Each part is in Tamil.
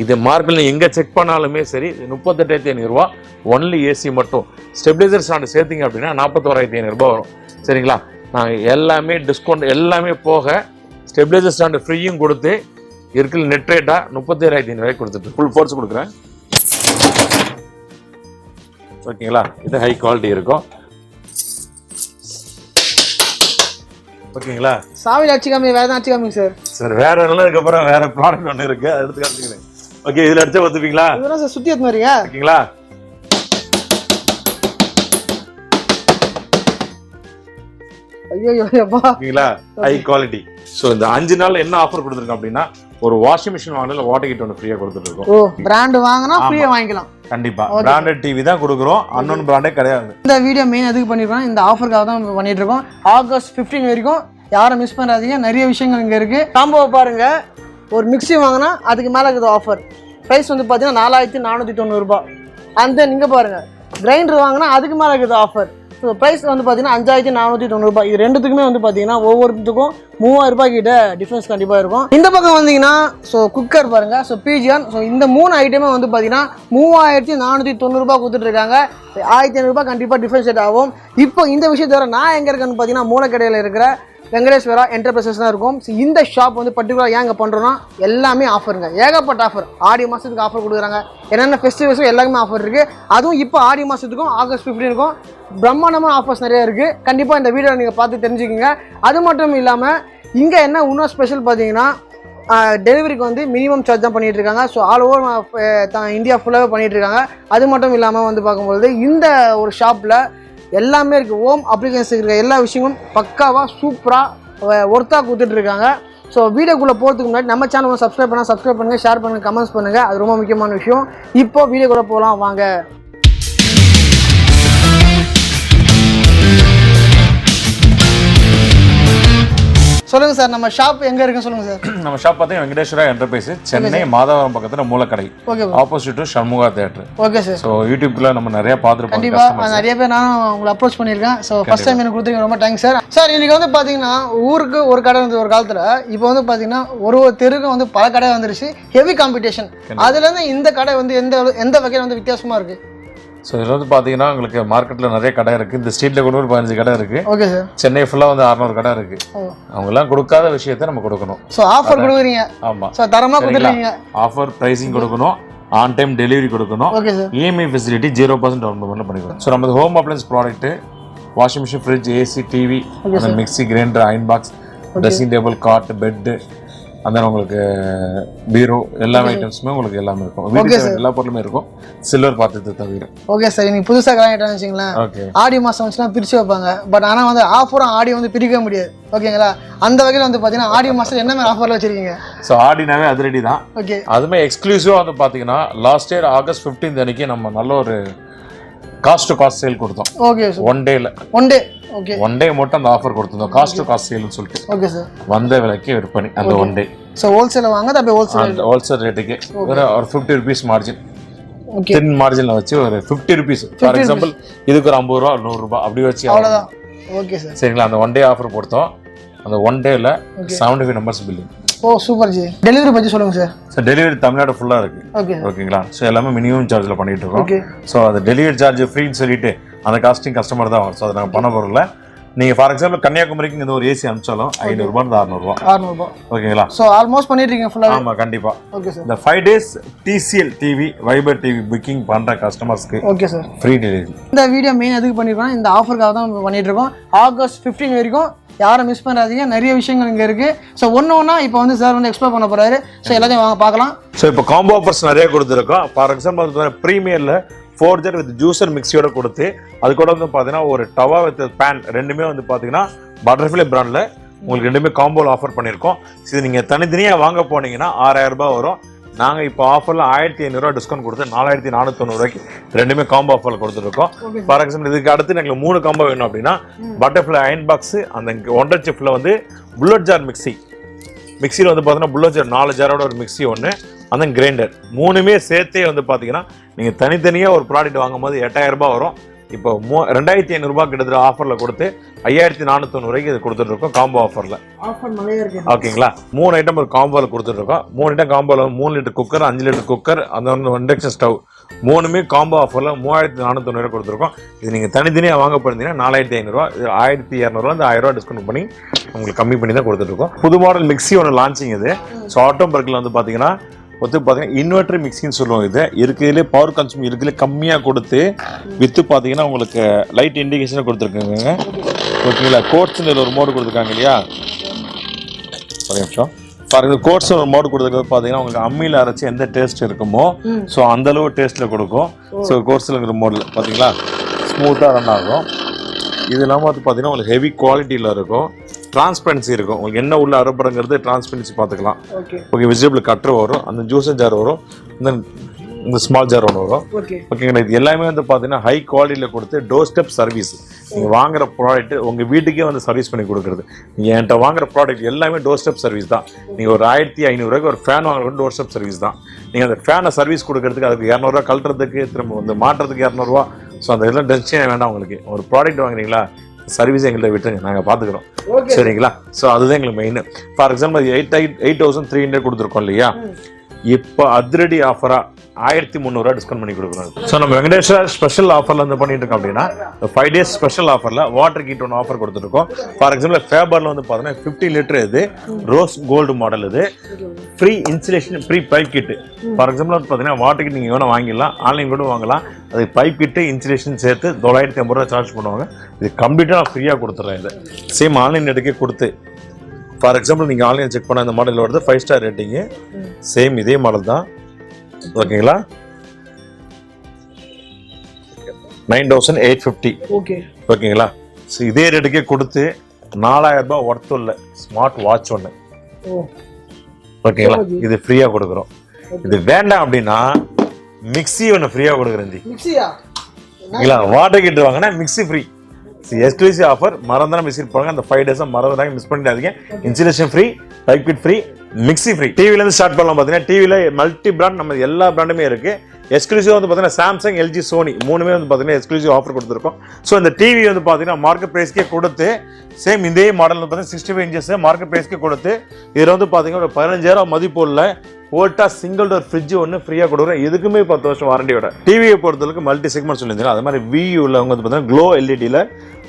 இது மார்க்கெட் எங்கே செக் பண்ணாலுமே சரி 38,500 ரூபா. ஒன்லி ஏசி மட்டும். ஸ்டெபிலைசர் ஸ்டாண்டு சேர்த்திங்க அப்படின்னா 41,500 ரூபா வரும். சரிங்களா? நாங்கள் எல்லாமே டிஸ்கவுண்ட் எல்லாமே போக ஸ்டெபிலைசர் ஸ்டாண்டு ஃப்ரீயும் கொடுத்து இருக்கிற நெட் ரேட்டாக 37,500 ரூபாய்க்கு கொடுத்துட்டு ஃபுல் ஃபோர்ஸ் கொடுக்குறேன். ஓகேங்களா? இது ஹை குவாலிட்டி இருக்கும். ஓகேங்களா? சாவி அடிச்சுக்காமி வேற தான் அடிச்சுக்காமிங்க சார். சார் வேற எல்லாம் இதுக்கப்புறம் வேற ப்ராடக்ட் ஒன்று இருக்கு, அதை எடுத்து காமிக்கிறேன். ஓகே, இதில் அடிச்சா ஒத்துப்பீங்களா? இதெல்லாம் சார் சுற்றி எடுத்து வரீங்க. ஓகேங்களா? ஐயோ ஓகேங்களா? High quality. ஸோ இந்த 5 நாள் என்ன ஆஃபர் கொடுத்துருக்கோம் அப்படின்னா, ஒரு வாஷிங் மிஷின் வாங்கினா வாட்டர் ஹீட் ஒன்று ஃப்ரீயாக கொடுத்துருக்கோம். ஓ, பிராண்ட் வாங்கினா ஃப்ரீயா வாங்கிக்கலாம். கண்டிப்பா பிராண்டட் டிவி தான் கொடுக்குறோம், அன்னோன் பிராண்டே கிடையாது. இந்த வீடியோ மெயின் எதுக்கு பண்ணிருக்கோம், இந்த ஆஃபருக்காக தான் பண்ணிட்டு இருக்கோம். ஆகஸ்ட் 15 வரைக்கும் யாரும் மிஸ் பண்ணாதீங்க. நிறைய விஷயங்கள் இங்கே இருக்கு. காம்போ பாருங்க, ஒரு மிக்ஸி வாங்கினா அதுக்கு மேலே இருக்குது ஆஃபர். ப்ரைஸ் வந்து பார்த்தீங்கன்னா 4,490 ரூபாய். அண்ட் தென் இங்கே பாருங்க, கிரைண்டர் வாங்கினா அதுக்கு மேலே இருக்குது ஆஃபர். ஸோ ப்ரைஸ் வந்து பார்த்தீங்கன்னா 5,490 ரூபாய். இது ரெண்டுத்துக்குமே வந்து பார்த்தீங்கன்னா ஒவ்வொருத்துக்கும் 3000 ரூபாய் கிட்ட டிஃப்ரென்ஸ் கண்டிப்பாக இருக்கும். இந்த பக்கம் வந்தீங்கன்னா ஸோ குக்கர் பாருங்க, ஸோ பிஜிஆன். ஸோ இந்த 3 ஐட்டமே வந்து பார்த்தீங்கன்னா 3,490 ரூபாய் கொடுத்துட்ருக்காங்க. 1,500 ரூபாய் கண்டிப்பாக டிஃப்ரென்ஷியேட் ஆகும். இப்போ இந்த விஷயத்தை தவிர நான் எங்கே இருக்கேன்னு பார்த்தீங்கன்னா மூலக்கடையில் இருக்கிற வெங்கடேஸ்வரா என்டர்பிரைசஸ் தான் இருக்கும். ஸோ இந்த ஷாப் வந்து பர்டிகுலராக ஏங்க பண்ணுறோன்னா, எல்லாமே ஆஃபருங்க, ஏகப்பட்ட ஆஃபர். ஆடி மாதத்துக்கு ஆஃபர் கொடுக்குறாங்க. என்னென்ன ஃபெஸ்டிவல்ஸும் எல்லாமே ஆஃபர் இருக்குது. அதுவும் இப்போ ஆடி மாதத்துக்கும் ஆகஸ்ட் 15க்கும் பிரம்மாண்டமான ஆஃபர்ஸ் நிறைய இருக்குது. கண்டிப்பாக இந்த வீடியோ நீங்கள் பார்த்து தெரிஞ்சுக்கோங்க. அது மட்டும் இல்லாமல் இங்கே என்ன இன்னும் ஸ்பெஷல் பார்த்தீங்கன்னா, டெலிவரிக்கு வந்து மினிமம் சார்ஜ் தான் பண்ணிகிட்டு இருக்காங்க. ஸோ ஆல் ஓவர் இந்தியா ஃபுல்லாகவே பண்ணிகிட்டு இருக்காங்க. அது மட்டும் இல்லாமல் வந்து பார்க்கும்பொழுது இந்த ஒரு ஷாப்பில் எல்லாமே இருக்குது. ஹோம் அப்ளிகன்ஸ் இருக்கிற எல்லா விஷயமும் பக்காவாக சூப்பராக ஒர்த்தாக கொடுத்துட்ருக்காங்க. ஸோ வீடியோக்குள்ளே போகிறதுக்கு முன்னாடி நம்ம சேனலை சப்ஸ்கிரைப் பண்ணுங்கள், ஷேர் பண்ணுங்கள், கமெண்ட்ஸ் பண்ணுங்கள். அது ரொம்ப முக்கியமான விஷயம். இப்போ வீடியோக்குள்ளே போகலாம் வாங்க. சொல்லுங்க சார், நம்ம ஷாப் எங்க இருக்குன்னு சொல்லுங்க சார். நம்ம ஷாப் பார்த்தீங்கன்னா வெங்கடேஸ்வரா என்டர்பிரைஸ், சென்னை மாதவரம் பக்கத்துல Moolakadai, opposite to Shanmuga theatre. Okay sir. So யூடியூப்ல நம்ம நிறைய பார்த்துருப்போம். கண்டிப்பா நிறைய பேர் நானும் உங்களை அப்ரோச் பண்ணியிருக்கேன். ஸோ ஃபர்ஸ்ட் டைம் எனக்கு கொடுத்துருக்கீங்க, ரொம்ப தேங்க்ஸ் சார். சார் இன்னைக்கு வந்து பார்த்தீங்கன்னா ஊருக்கு ஒரு கடை வந்து ஒரு காலத்தில், இப்போ வந்து பார்த்தீங்கன்னா ஒரு தெருக்கும் வந்து பல கடை வந்துருச்சு. Heavy competition. அதுலேருந்து இந்த கடை வந்து எந்த வகையில் வந்து வித்தியாசமாக இருக்கு? ஸோ இதில் வந்து பார்த்தீங்கன்னா உங்களுக்கு மார்க்கெட்டில் நிறைய கடை இருக்குது. இந்த ஸ்ட்ரீட்டில் கூட ஒரு 15 கடை இருக்குது. Okay sir. சென்னை ஃபுல்லாக வந்து 600 கடை இருக்குது. அவங்கெல்லாம் கொடுக்காத விஷயத்தை நம்ம கொடுக்கணும். ஸோ ஆஃபர் கொடுக்குறீங்க. ஆமாம் சார், தரமாக கொடுக்குறீங்க. ஆஃபர் ப்ரைஸிங் கொடுக்கணும், ஆன் டைம் டெலிவரி கொடுக்கணும். Okay sir. EMI facility 0% down payment பண்ணிக்கணும். ஸோ நம்ம home appliances product, washing machine, fridge, AC, TV, mixie, grinder, iron box, dressing table, cot, bed, அந்த உங்களுக்கு பீரோ, எல்லா ஐட்டம்ஸுமே உங்களுக்கு எல்லாமே இருக்கும். வீட்டுக்கு எல்லா பொருளுமே இருக்கும், சில்வர் பாத்திரத்தை தவிர. Okay sir. இன்னைக்கு புதுசாக கல்யாணம் வச்சுங்களேன், ஆடி மாதம் வந்துச்சுன்னா பிரித்து வைப்பாங்க. பட் ஆனால் வந்து ஆஃபரும் ஆடி வந்து பிரிக்க முடியாது. ஓகேங்களா? அந்த வகையில் வந்து பார்த்தீங்கன்னா ஆடி மாதம் என்ன மாதிரி ஆஃபரில் வச்சிருக்கீங்க? ஸோ ஆடினாவே அதிரடி தான். ஓகே. அதுமே எக்ஸ்க்ளூசிவாக வந்து பார்த்தீங்கன்னா லாஸ்ட் இயர் ஆகஸ்ட் 15 அன்னைக்கு நம்ம நல்ல ஒரு காஸ்ட் டு காஸ்ட் சேல் கொடுத்தோம். Okay sir. ஒன் டே மட்டும் அந்த ஆஃபர் கொடுத்தோம், காஸ்ட் டு காஸ்ட் சேல்னு சொல்லிட்டு. Okay sir. வந்த விலைக்கு விற்பனை அந்த ஒன் டே. ஸோ ஹோல்சேல வாங்க, அப்படியே ஹோல்சேல் ரேட்டுக்கு ஒரு 50 ருபீஸ் மார்ஜின், தின் மார்ஜினில் வச்சு ஒரு 50 ருபீஸ். ஃபார் எக்ஸாம்பிள் இதுக்கு ஒரு 50 ரூபா 100 ரூபா அப்படி வச்சு அவ்வளோதான். Okay sir. சரிங்களா? அந்த ஒன் டே ஆஃபர் கொடுத்தோம். அந்த ஒன் டேல 75 நம்பர்ஸ் பில்லிங். ஓ சூப்பர் ஜி. டெலிவரி பற்றி சொல்லுங்க சார். சார் டெலிவரி தமிழ்நாடு ஃபுல்லாக இருக்கு. ஓகே. ஓகேங்களா? ஸோ எல்லாமே மினிமம் சார்ஜில் பண்ணிட்டு இருக்கோம். ஸோ அந்த டெலிவரி சார்ஜ் ஃப்ரீன்னு சொல்லிட்டு அந்த காஸ்டிங் கஸ்டமர் தான் வரும். ஸோ அதை நாங்கள் பண்ண போகிறோம்ல. நீங்கள் ஃபார் எக்ஸாம்பிள் கன்னியாகுமரிக்கு இந்த ஒரு ஏசி அனுப்பிச்சாலும் 500 ரூபாய் 600 ரூபா. ஓகேங்களா? ஸோ ஆல்மோஸ்ட் பண்ணிட்டு இருக்கீங்க ஃபுல்லாக. ஆமாம் கண்டிப்பாக. Okay sir. இந்த 5 days TCL TV, wiper TV booking பண்ணுற கஸ்டமர்ஸ்க்கு ஓகே சார் ஃப்ரீ டெலிவரி. இந்த வீடியோ மெயின் எதுக்கு பண்ணிருக்கோம், இந்த ஆஃபருக்காக தான் பண்ணிட்டு இருக்கோம். ஆகஸ்ட் 15 வரைக்கும் யாரும் மிஸ் பண்ணாதீங்க. நிறைய விஷயங்கள் இங்கே இருக்குது. ஸோ ஒன்று இப்போ வந்து சார் வந்து எக்ஸ்ப்ளோர் பண்ண போகிறாரு. ஸோ எல்லாத்தையும் வாங்க பார்க்கலாம். ஸோ இப்போ காம்போ ஆஃபர்ஸ் நிறைய கொடுத்துருக்கோம். ஃபார் எக்ஸாம்பிள் வந்து ப்ரீமியரில் 4 ஜார் வித் ஜூஸர் மிக்சியோட கொடுத்து, அது கூட வந்து பார்த்தீங்கன்னா ஒரு டவா வித் பேன் ரெண்டுமே வந்து பார்த்தீங்கன்னா பட்டர்ஃப்ளை பிராண்டில் உங்களுக்கு ரெண்டுமே காம்போவில் ஆஃபர் பண்ணியிருக்கோம். இது நீங்கள் தனித்தனியாக வாங்க போனீங்கன்னா 6000 ரூபாய் வரும். நாங்கள் இப்போ ஆஃபரில் 1500 ரூபா டிஸ்கவுண்ட் கொடுத்து 4490 ரூபாய்க்கு ரெண்டுமே காம்போ ஆஃபரில் கொடுத்துருக்கோம். ஃபார் எக்ஸாம்பிள் இதுக்கு அடுத்து எங்களுக்கு 3 காம்போ வேணும் அப்படின்னா பட்டர்ஃப்ளை அயன் பாக்ஸு, அந்த ஒண்டர் சிஃப்டில் வந்து புல்லட் ஜார் மிக்சியில் வந்து பார்த்தீங்கன்னா புல்லட் ஜார் 4 ஜாரோட ஒரு மிக்சி ஒன்று, அந்த கிரைண்டர் 3மே சேர்த்தே வந்து பார்த்தீங்கன்னா நீங்கள் தனித்தனியாக ஒரு ப்ராடக்ட் வாங்கும் போது 8000 ரூபாய் வரும். இப்போ 2500 ரூபாய் கிட்டத்தட்ட ஆஃபர்ல கொடுத்து 5490 ரூபாய்க்கு இது கொடுத்துட்டு இருக்கோம் காம்போ ஆஃபர்ல. ஆஃபர் மலையா இருக்கு. ஓகேங்களா, 3 ஐட்டம் ஒரு காம்போல கொடுத்துட்டு இருக்கோம். 3 ஐட்டம் காம்போல 3 லிட்டர் குக்கர், 5 லிட்டர் குக்கர், அந்த இண்டக்ஷன் ஸ்டவ் 3மே காம்போ ஆஃபர்ல 3490 ரூபாய் கொடுத்துருக்கோம். இது நீங்க தனித்தனியா வாங்க போயிருந்தீங்கன்னா 4500 ரூபாய், 1200 ரூபாய், 1000 ரூபாய் டிஸ்கவுண்ட் பண்ணி உங்களுக்கு கம்மி பண்ணி தான் கொடுத்துட்டு இருக்கோம். புது மாடல் மிக்ஸி ஒன்று லான்ச்சிங் இது. ஸோ ஆட்டோபர்க்கில் வந்து பார்த்தீங்கன்னா இன்வெர்டர் மிக்சின்னு சொல்லுவாங்க. இது இருக்கிறதுலே பவர் கன்சூம் இருக்கிறதுலே கம்மியாக கொடுத்து வித்து பார்த்தீங்கன்னா உங்களுக்கு லைட் இண்டிகேஷனை கொடுத்துருக்காங்க. ஓகேங்களா, கோட்ஸ்னு ஒரு மோடு கொடுத்துருக்காங்க இல்லையா, ஒரு நிமிஷம் பாருங்க. கோட்ஸ் ஒரு மோடு கொடுத்துருக்கிறது பார்த்தீங்கன்னா உங்களுக்கு அம்மியில் அரைச்சி எந்த டேஸ்ட் இருக்குமோ ஸோ அந்தளவு டேஸ்ட்டில் கொடுக்கும். ஸோ கோட்ஸில் மோடில் பார்த்தீங்களா ஸ்மூத்தாக ரன் ஆகும். இது இல்லாமல் வந்து பார்த்தீங்கன்னா உங்களுக்கு ஹெவி குவாலிட்டியில் இருக்கும், டிரான்ஸ்பரன்சி இருக்கும். உங்களுக்கு என்ன உள்ள அரைப்படுங்கிறது டிரான்ஸ்பரன்சி பார்த்துக்கலாம். ஓகே, வெஜிடபிள் கட்டர் வரும், அந்த ஜூஸர் ஜார் வரும், இந்த ஸ்மால் ஜார் ஒன்று வரும். ஓகேங்களா, இது எல்லாமே வந்து பார்த்தீங்கன்னா ஹை குவாலிட்டியில் கொடுத்து டோர் ஸ்டெப் சர்வீஸ். நீங்கள் வாங்குற ப்ராடக்ட் உங்கள் வீட்டுக்கே வந்து சர்வீஸ் பண்ணி கொடுக்குறது. நீங்கள் என்கிட்ட வாங்குற ப்ராடக்ட் எல்லாமே டோர் ஸ்டெப் சர்வீஸ் தான். நீங்கள் ஒரு 1500 ரூபாய்க்கு ஒரு ஃபேன் வாங்குறது டோர் ஸ்டெப் சர்வீஸ் தான். நீங்கள் அந்த ஃபேனை சர்வீஸ் கொடுக்கறதுக்கு அதுக்கு 200 ரூபா கழட்டுறதுக்கு திரும்ப வந்து மாட்டுறதுக்கு 200 ரூபா. ஸோ அந்த இதெல்லாம் டென்ஷனே வேண்டாம். உங்களுக்கு ஒரு ப்ராடக்ட் வாங்குறீங்களா, சர்வீஸ் எங்கள்கிட்ட விட்டுருங்க, நாங்கள் பார்த்துக்குறோம். சரிங்களா, ஸோ அதுதான் எங்களுக்கு மெயின். ஃபார் எக்ஸாம்பிள் 8300 கொடுத்துருக்கோம் இல்லையா, இப்போ அதிரடி ஆஃபராக 1300 டிஸ்கவுண்ட் பண்ணி கொடுக்குறோம். ஸோ நம்ம வெங்கடேஸ்வரா ஸ்பெஷல் ஆஃபரில் வந்து பண்ணிட்டு இருக்கோம் அப்படின்னா 5 days ஸ்பெஷல் ஆஃபரில் வாட்டர் ஹீட் ஒன்று ஆஃபர் கொடுத்துருக்கோம். ஃபார் எக்ஸாம்பிள் ஃபேபரில் வந்து பார்த்தீங்கன்னா 50 லிட்டர் இது ரோஸ் கோல்டு மாடல், இது free insulation free pipe kit. For example வந்து பார்த்தீங்கன்னா வாட்டர் கிட் நீங்கள் வேணால் வாங்கிடலாம், ஆன்லைன் கூட வாங்கலாம். அது பைப் கிட்டு இன்சுலேஷன் சேர்த்து 950 ரூபா சார்ஜ் பண்ணுவாங்க. இது கம்ப்ளீட்டாக நான் ஃப்ரீயாக கொடுத்துட்றேன். இது சேம் ஆன்லைன் எடுக்கே கொடுத்து ஃபார் எக்ஸாம்பிள் நீங்கள் ஆன்லைன் செக் பண்ண இந்த மாடல் வருது 5 ஸ்டார் ரேட்டிங்கு, சேம் இதே மாடல் தான். ஓகேங்களா, 9850. ஓகேங்களா, ஸோ இதே ரேட்டுக்கே கொடுத்து 4000 ரூபாய் ஒர்த் உள்ள ஸ்மார்ட் வாட்ச் ஒன்று. ஓகேங்களா, இது ஃப்ரீயாக கொடுக்குறோம். இது வேண்டாம் அப்படின்னா மிக்ஸி ஒன்று ஃப்ரீயாக கொடுக்குறேன். இல்லைங்களா, வாட்டர் ஹீட்டர் வாங்கினா மிக்ஸி ஃப்ரீ. Exclusive offer. மறந்தாலும் மிஸ் போங்க, அந்த 5 days மறந்துடாங்க, மிஸ் பண்ணிடாதீங்க. Insulation free, pipe kit free, mixie free. டிவிலேருந்து ஸ்டார்ட் பண்ணலாம். பார்த்தீங்கன்னா டிவியில் மல்டி பிராண்ட் நம்ம எல்லா பிராண்டுமே இருக்குது. எக்ஸ்க்ளூசிவ் வந்து பார்த்தீங்கன்னா சாம்சங், எல்ஜி, சோனி 3மே வந்து பார்த்தீங்கன்னா எக்ஸ்க்ளூசிவ் ஆஃபர் கொடுத்துருக்கோம். ஸோ இந்த டிவி வந்து பார்த்தீங்கன்னா மார்க்கெட் ப்ரைஸ்க்கே கொடுத்து சேம் இதே மாடல் வந்து பார்த்தீங்கன்னா 65 inches மார்க்கெட் ப்ரைஸ்க்கே கொடுத்து இதில் வந்து பார்த்தீங்கன்னா ஒரு 15,000 மதிப்புள்ள ஓல்டா சிங்கிள் டோர் ஃப்ரிட்ஜ் ஒன்று ஃப்ரீயாக கொடுக்குறோம். இதுக்குமே 10 வருஷம் வாரண்டியோட. டிவியை பொறுத்தவரைக்கும் மல்டி செக்மெண்ட் சொல்லியிருந்தீங்க. அது மாதிரி வியூவில் அவங்க வந்து பார்த்தீங்கன்னா க்ளோ எல்இடியில்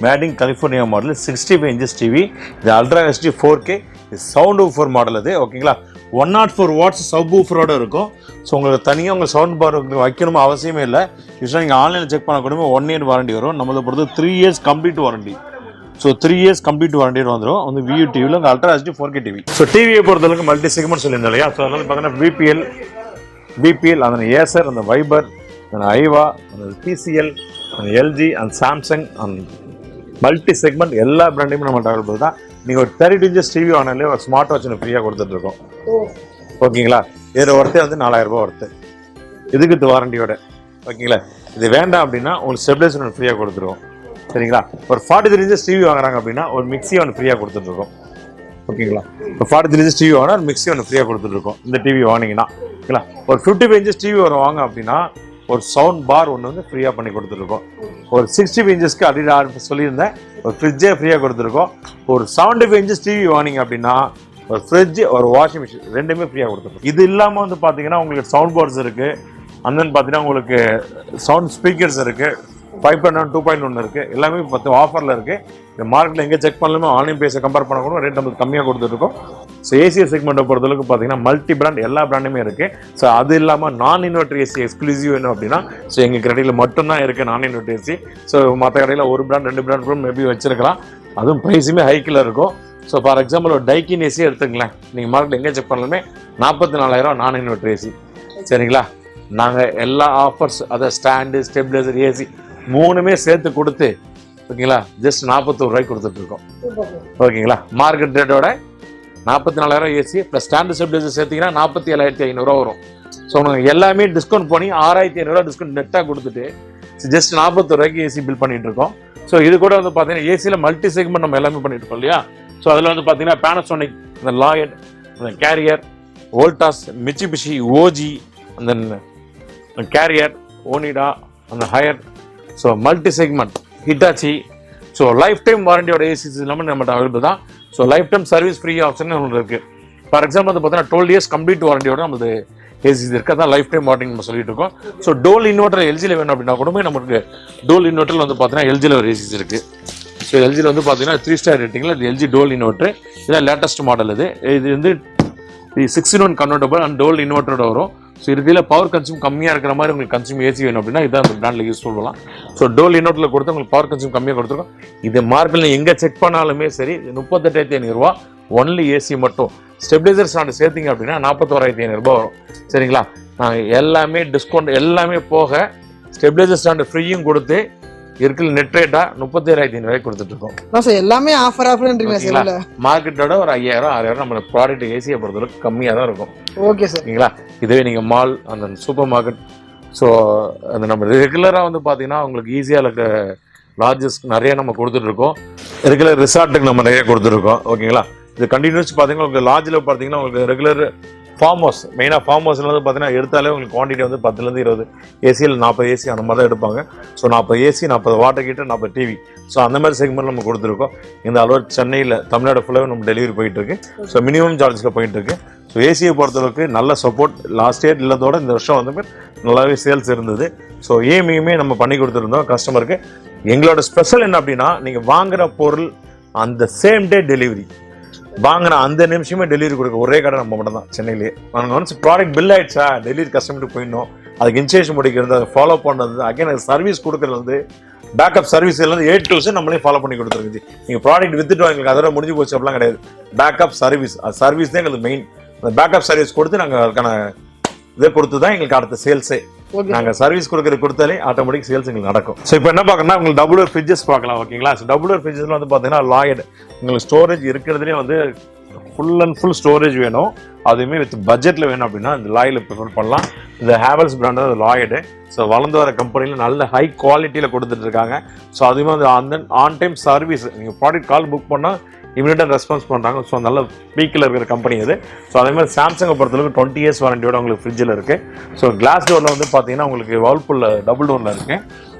மேடிங் கலிஃபோர்னியா மாடல் 65 inches டிவி. இது அல்ட்ரா HD 4K, இது சவுண்ட் ஊஃபர் மாடல். அது ஓகேங்களா, 104 watts சப் ஊஃபரோட இருக்கும். ஸோ உங்களுக்கு தனியாக உங்கள் சவுண்ட் பார் வைக்கணும் அவசியமே இல்லை. யூஸ்வலாக நீங்கள் ஆன்லைனில் செக் பண்ணக்கூடாது 1 year வாரண்டி வரும். நம்மளை பொறுத்து 3 years கம்ப்ளீட் வாரண்டி. ஸோ 3 years கம்ப்ளீட் வாரண்டியோட வந்துடும். வந்து வியூ டிவியில் உங்கள் ultra HD 4K TV. So டிவியை பொறுத்தளவுக்கு மல்டி செக்மெண்ட் சொல்லியிருந்தோம் இல்லையா. ஸோ அதனால பார்த்தீங்கன்னா பிபிஎல், அந்த ஏசர், அந்த வைபர், அந்த ஐவா, அந்த TCL, அந்த எல்ஜி, அந்த சாம்சங், அந்த மல்டி செக்மெண்ட் எல்லா பிராண்டையுமே நம்ம அவைலபிள் தான். நீங்கள் ஒரு 32 inches டிவி வாங்கினாலே ஒரு ஸ்மார்ட் வாட்ச் ஒன்று ஃப்ரீயாக கொடுத்துட்ருக்கோம். ஓகேங்களா, இதில் ஒர்த்தே வந்து 4000 ரூபாய் ஒர்த்து, இதுக்கு வாரண்டியோட. ஓகேங்களா, இது வேண்டாம் அப்படின்னா உங்களுக்கு ஸ்டெபிலைசர் ஒன்று ஃப்ரீயாக கொடுத்துருவோம். சரிங்களா, ஒரு 43 inches டிவி வாங்குறாங்க அப்படின்னா ஒரு மிக்ஸி ஒன்று ஃப்ரீயாக கொடுத்துட்ருக்கோம். ஓகேங்களா, இப்போ 43 inches டிவி வாங்கினா ஒரு மிக்ஸி ஒன்று ஃப்ரீயாக கொடுத்துட்ருக்கோம். இந்த டிவி வாங்கினீங்கன்னா ஓகேங்களா. ஒரு 55 inches டிவி வரும் வாங்க அப்படின்னா ஒரு சவுண்ட் பார் ஒன்று வந்து ஃப்ரீயாக பண்ணி கொடுத்துருக்கோம். ஒரு 65 inchesக்கு அப்படி சொல்லியிருந்தேன், ஒரு ஃப்ரிட்ஜே ஃப்ரீயாக கொடுத்துருக்கோம். ஒரு 75 inches டிவி வாங்கினீங்க அப்படின்னா ஒரு ஃப்ரிட்ஜ், ஒரு வாஷிங் மிஷின் ரெண்டுமே ஃப்ரீயாக கொடுத்துருக்கோம். இது இல்லாமல் வந்து பார்த்தீங்கன்னா உங்களுக்கு சவுண்ட் பார்ஸ் இருக்குது. அண்ட் தென் பார்த்தீங்கன்னா உங்களுக்கு சவுண்ட் ஸ்பீக்கர்ஸ் இருக்குது. 5.1 2.1 இருக்குது. எல்லாமே 10 ஆஃபரில் இருக்குது. இந்த மார்க்கெட்டில் எங்கே செக் பண்ணலாமோ ஆன்லைன் பேஸை கம்பேர் பண்ணக்கூட ரேட் நம்ம கம்மியாக கொடுத்துருக்கோம். ஸோ ஏசிஎஸ் செக்மெண்ட்டை பொறுத்தளவுக்கு பார்த்தீங்கன்னா மல்டி பிராண்ட் எல்லா பிராண்டுமே இருக்குது. ஸோ அது இல்லாமல் நான் இன்வெர்டர் ஏசி எக்ஸ்க்ளூசிவ் வேணும் அப்படின்னா ஸோ எங்கள் கடையில் மட்டும்தான் இருக்குது நான் இன்வெர்டர் ஏசி. ஸோ மற்ற கடையில் ஒரு பிராண்ட் 2 பிராண்ட் கூட மேபி வச்சிருக்கலாம். அதுவும் ப்ரைஸுமே ஹைக்கில் இருக்கும். ஸோ ஃபார் எக்ஸாம்பிள் ஒரு டைக்கின் ஏசி எடுத்துங்களேன், நீங்கள் மார்க்கெட்டில் எங்கே செக் பண்ணலாமே 44,000 நான் இன்வெர்டர் ஏசி. சரிங்களா, நாங்கள் எல்லா ஆஃபர்ஸ், அதை ஸ்டாண்டு, ஸ்டெபிலைசர், ஏசி 3மே சேர்த்து கொடுத்து ஓகேங்களா ஜஸ்ட் 41 ரூபாய்க்கு கொடுத்துட்ருக்கோம். ஓகேங்களா, மார்க்கெட் ரேட்டோட 44,000 ஏசி ப்ளஸ் ஸ்டாண்டு ஸ்டெபிலைசர் சேர்த்திங்கன்னா 47,500 வரும். ஸோ உங்களுக்கு எல்லாமே டிஸ்கவுண்ட் பண்ணி 6,500 டிஸ்கவுண்ட் நெட்டாக கொடுத்துட்டு ஜஸ்ட் 41 ரூபாய்க்கு ஏசி பில் பண்ணிட்டு இருக்கோம். ஸோ இது கூட வந்து பார்த்தீங்கன்னா ஏசியில் மல்டி செக்மெண்ட் நம்ம எல்லாமே பண்ணிட்டு இருக்கோம் இல்லையா. ஸோ அதில் வந்து பார்த்தீங்கன்னா பேனசோனிக், அந்த லாயட், அந்த கேரியர், வோல்டாஸ், மிட்சுபிஷி, ஓஜி, அந்த கேரியர், ஓனிடா, அந்த Haier, so multi segment Hitachi. So lifetime வாரண்டியோட ஏசிஸ் இல்லாமல் நம்மகிட்ட அவைலபிள் தான். So lifetime service free option உங்களுக்கு இருக்குது. ஃபார் எக்ஸாம்பிள் வந்து பார்த்தீங்கன்னா 12 years கம்ப்ளீட் வாரண்டியோட நமக்கு ஏசிஸ் இருக்குது. அதான் லைஃப் டைம் வாரண்டி நம்ம சொல்லிட்டு இருக்கோம். ஸோ டோல் இன்வெர்டர் எல்ஜியில் வேணும் அப்படின்னா கூட நமக்கு டோல் இன்வெர்டரில் வந்து பார்த்தீங்கன்னா எல்ஜியில் ஒரு ஏசிஸ் இருக்குது. ஸோ எல்ஜியில் வந்து பார்த்தீங்கன்னா 3 star ரேட்டிங்கில் இது எல்ஜி டோல் இன்வெர்டர். இதான் லேட்டஸ்ட் மாடல். இது வந்து 6-in-1 கன்வெர்ட்டபிள் அண்ட் டோல் இன்வெர்ட்டரோட வரும். ஸோ இதில் பவர் கன்சியூம் கம்மியாக இருக்கிற மாதிரி உங்களுக்கு கன்சியூம் ஏசி வேணும் அப்படின்னா இதான் அந்த பிராண்டில் யூஸ் பண்ணலாம். ஸோ டோல் இன்வெர்ட்டரில் கொடுத்து உங்களுக்கு பவர் கன்சியூம் கம்மியாக கொடுத்துருக்கோம். இது மார்க்கெட்டில் எங்கே செக் பண்ணாலுமே சரி 38,500 ரூபா ஒன்லி ஏசி மட்டும். ஸ்டெபிலைசர் ஸ்டாண்டு சேர்த்திங்க அப்படின்னா 41,500 ரூபா வரும். சரிங்களா? எல்லாமே டிஸ்கவுண்ட் எல்லாமே போக ஸ்டெபிலைசர் ஸ்டாண்டு ஃப்ரீயும் கொடுத்து இருக்கிற நெட் ரேட்டா 37,500 ரூபாய்க்கு கொடுத்துட்டு இருக்கோம். எல்லாமே ஆஃபர்ன்றீங்களா? மார்க்கெட்டோட ஒரு 5,000-6,000 நம்ம ப்ராடக்ட் ஏசியை பொறுத்தளவுக்கு கம்மியாக தான் இருக்கும். Okay sir. சரிங்களா? இதுவே நீங்கள் மால் அந்த சூப்பர் மார்க்கெட் ஸோ அந்த நம்ம ரெகுலராக வந்து பார்த்தீங்கன்னா உங்களுக்கு ஈஸியாக இருக்க லார்ஜஸ் நிறைய நம்ம கொடுத்துட்ருக்கோம். ரெகுலர் ரிசார்ட்டுக்கு நம்ம நிறைய கொடுத்துருக்கோம். ஓகேங்களா? இது கண்டினியூஸ் பார்த்தீங்கன்னா உங்களுக்கு லாட்ஜில் பார்த்தீங்கன்னா உங்களுக்கு ரெகுலர் ஃபார்ம் ஹவுஸ் மெயினாக ஃபார்ம் ஹவுஸில் வந்து பார்த்தீங்கன்னா எடுத்தாலே உங்களுக்கு குவான்டிட்டி வந்து 10 to 20 ஏசியில் 40 ஏசி அந்த மாதிரி தான் எடுப்பாங்க. So 40 AC 40 water heater 40 TV. So அந்த மாதிரி செக்மெண்ட் நம்ம கொடுத்துருக்கோம். இந்த அளவு சென்னையில் தமிழ்நாடு ஃபுல்லாகவே நம்ம டெலிவரி போயிட்டுருக்கு. ஸோ மினிமம் சார்ஜஸில் போயிட்டுருக்கு. ஸோ ஏசியை பொறுத்தளவுக்கு நல்ல சப்போர்ட் லாஸ்ட் இயர் இல்லதோட இந்த வருஷம் வந்து நல்லாவே சேல்ஸ் இருந்தது. ஸோ ஏமியுமே நம்ம பண்ணி கொடுத்துருந்தோம் கஸ்டமருக்கு. எங்களோட ஸ்பெஷல் என்ன அப்படின்னா நீங்கள் வாங்குகிற பொருள் அந்த சேம் டே டெலிவரி, வாங்கின அந்த நிமிஷமே டெலிவரி கொடுக்க ஒரே கடை நம்ம மட்டும் தான் சென்னையிலேயே. நாங்கள் ஒன்ஸ் ப்ராடக்ட் பில் ஆயிடுச்சா டெலிவரி கஸ்டமருக்கு போயிடணும், அதுக்கு இன்ஸ்டேஷன் முடிக்கிறது, அதை ஃபாலோ பண்ணுறது, அகைன் சர்வீஸ் கொடுக்குறது வந்து பேக்கப் சர்வீஸ் எல்லாம் A to Z நம்மளே ஃபாலோ பண்ணி கொடுத்துருக்குது. நீங்கள் ப்ராடக்ட் வித்துட்டு எங்களுக்கு அதோட முடிஞ்சு போச்சு அப்படிலாம் கிடையாது. பேக்கப் சர்வீஸ், அது சர்வீஸ் தான் எங்களுக்கு மெயின். அந்த பேக்கப் சர்வீஸ் கொடுத்து நாங்கள் அதுக்கான இதை கொடுத்து தான் எங்களுக்கு அடுத்த சேல்ஸே. நாங்கள் சர்வீஸ் கொடுத்தாலே ஆட்டோமேட்டிக் சேல்ஸ் எங்களுக்கு நடக்கும். ஸோ இப்போ என்ன பார்க்கணும்னா உங்களுக்கு டபுள் டோர் ஃப்ரிட்ஜஸ் பார்க்கலாம். ஓகேங்களா? ஸோ டபுள் டோர் ஃப்ரிட்ஜஸ்ல வந்து பார்த்தீங்கன்னா லாய்டு உங்களுக்கு ஸ்டோரேஜ் இருக்கிறதுலேயே வந்து ஃபுல் அண்ட் ஃபுல் ஸ்டோரேஜ் வேணும், அதுவுமே வித் பட்ஜெட்டில் வேணும் அப்படின்னா இந்த லாயில் ப்ரிஃபர் பண்ணலாம். இந்த ஹேவல்ஸ் பிராண்ட் அது லாய்டு. ஸோ வளர்ந்து வர கம்பெனியில் நல்ல ஹை குவாலிட்டியில் கொடுத்துட்டு இருக்காங்க. ஸோ அதுவுமே வந்து அந்த ஆன் டைம் சர்வீஸ், நீங்கள் ப்ராடக்ட் கால் புக் பண்ணால் இமீடியட்டாக ரெஸ்பான்ஸ் பண்ணுறாங்க. ஸோ நல்ல பீக்கில் இருக்கிற கம்பெனி இது. ஸோ அதே மாதிரி சாம்சங்கை பொறுத்தளவுக்கு 20 years வாரண்டியோட உங்களுக்கு ஃப்ரிட்ஜில் இருக்குது. ஸோ கிளாஸ் டோரில் வந்து பார்த்தீங்கன்னா உங்களுக்கு வால்பூலில் டபுள் டோரில் இருக்குது.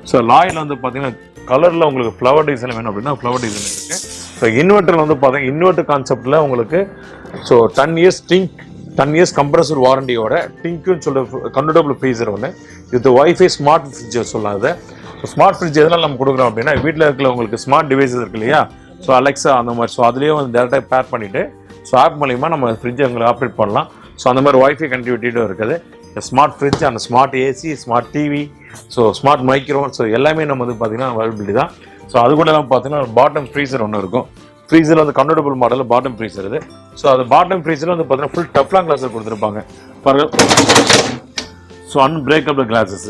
ஸோ லாயில் வந்து பார்த்தீங்கன்னா கலரில் உங்களுக்கு ஃப்ளவர் டிசைன் வேணும் அப்படின்னா ஃப்ளவர் டிசைன் இருக்குது. ஸோ இன்வெர்ட்டரில் வந்து பார்த்தீங்கன்னா இன்வெர்ட்டர் கான்செப்டில் உங்களுக்கு ஸோ 10 years கம்ப்ரஸர் வாரண்டியோட டிங்க்குன்னு சொல்கிற கன்வெர்ட்டபிள் ஃப்ரீசர் ஒன்று இது வைஃபை ஸ்மார்ட் ஃப்ரிட்ஜ் சொல்லலாம். அது ஸ்மார்ட் ஃப்ரிட்ஜ் எதனால் நம்ம கொடுக்குறோம் அப்படின்னா வீட்டில் இருக்கிற உங்களுக்கு ஸ்மார்ட் டிவைஸஸ் இருக்கு இல்லையா, ஸோ அலெக்ஸா அந்த மாதிரி. ஸோ அதுலேயே வந்து டேரெக்டாக பேர் பண்ணிவிட்டு ஸோ ஆப் மூலிமா நம்ம ஃப்ரிட்ஜை உங்களுக்கு ஆப்ரேட் பண்ணலாம். ஸோ அந்த மாதிரி வைஃபை கனெக்டிவிட்டியும் இருக்குது. ஸ்மார்ட் ஃப்ரிட்ஜ் அந்த smart AC, smart TV, so smart micro, so எல்லாமே நம்ம வந்து பார்த்தீங்கன்னா அவைலபிலிட்டி தான். ஸோ அது கூட எல்லாம் பார்த்தீங்கன்னா பாட்டம் ஃப்ரீசர் ஒன்று இருக்கும். ஃப்ரீசர் வந்து கன்வெர்ட்டபிள் மாடலில் பாட்டம் ஃப்ரீசர் இது. ஸோ அது பாட்டம் ஃப்ரீசரில் வந்து பார்த்தீங்கன்னா ஃபுல் டஃப்லாங் கிளாஸஸ் கொடுத்துருப்பாங்க பாருங்க. So unbreakable classes.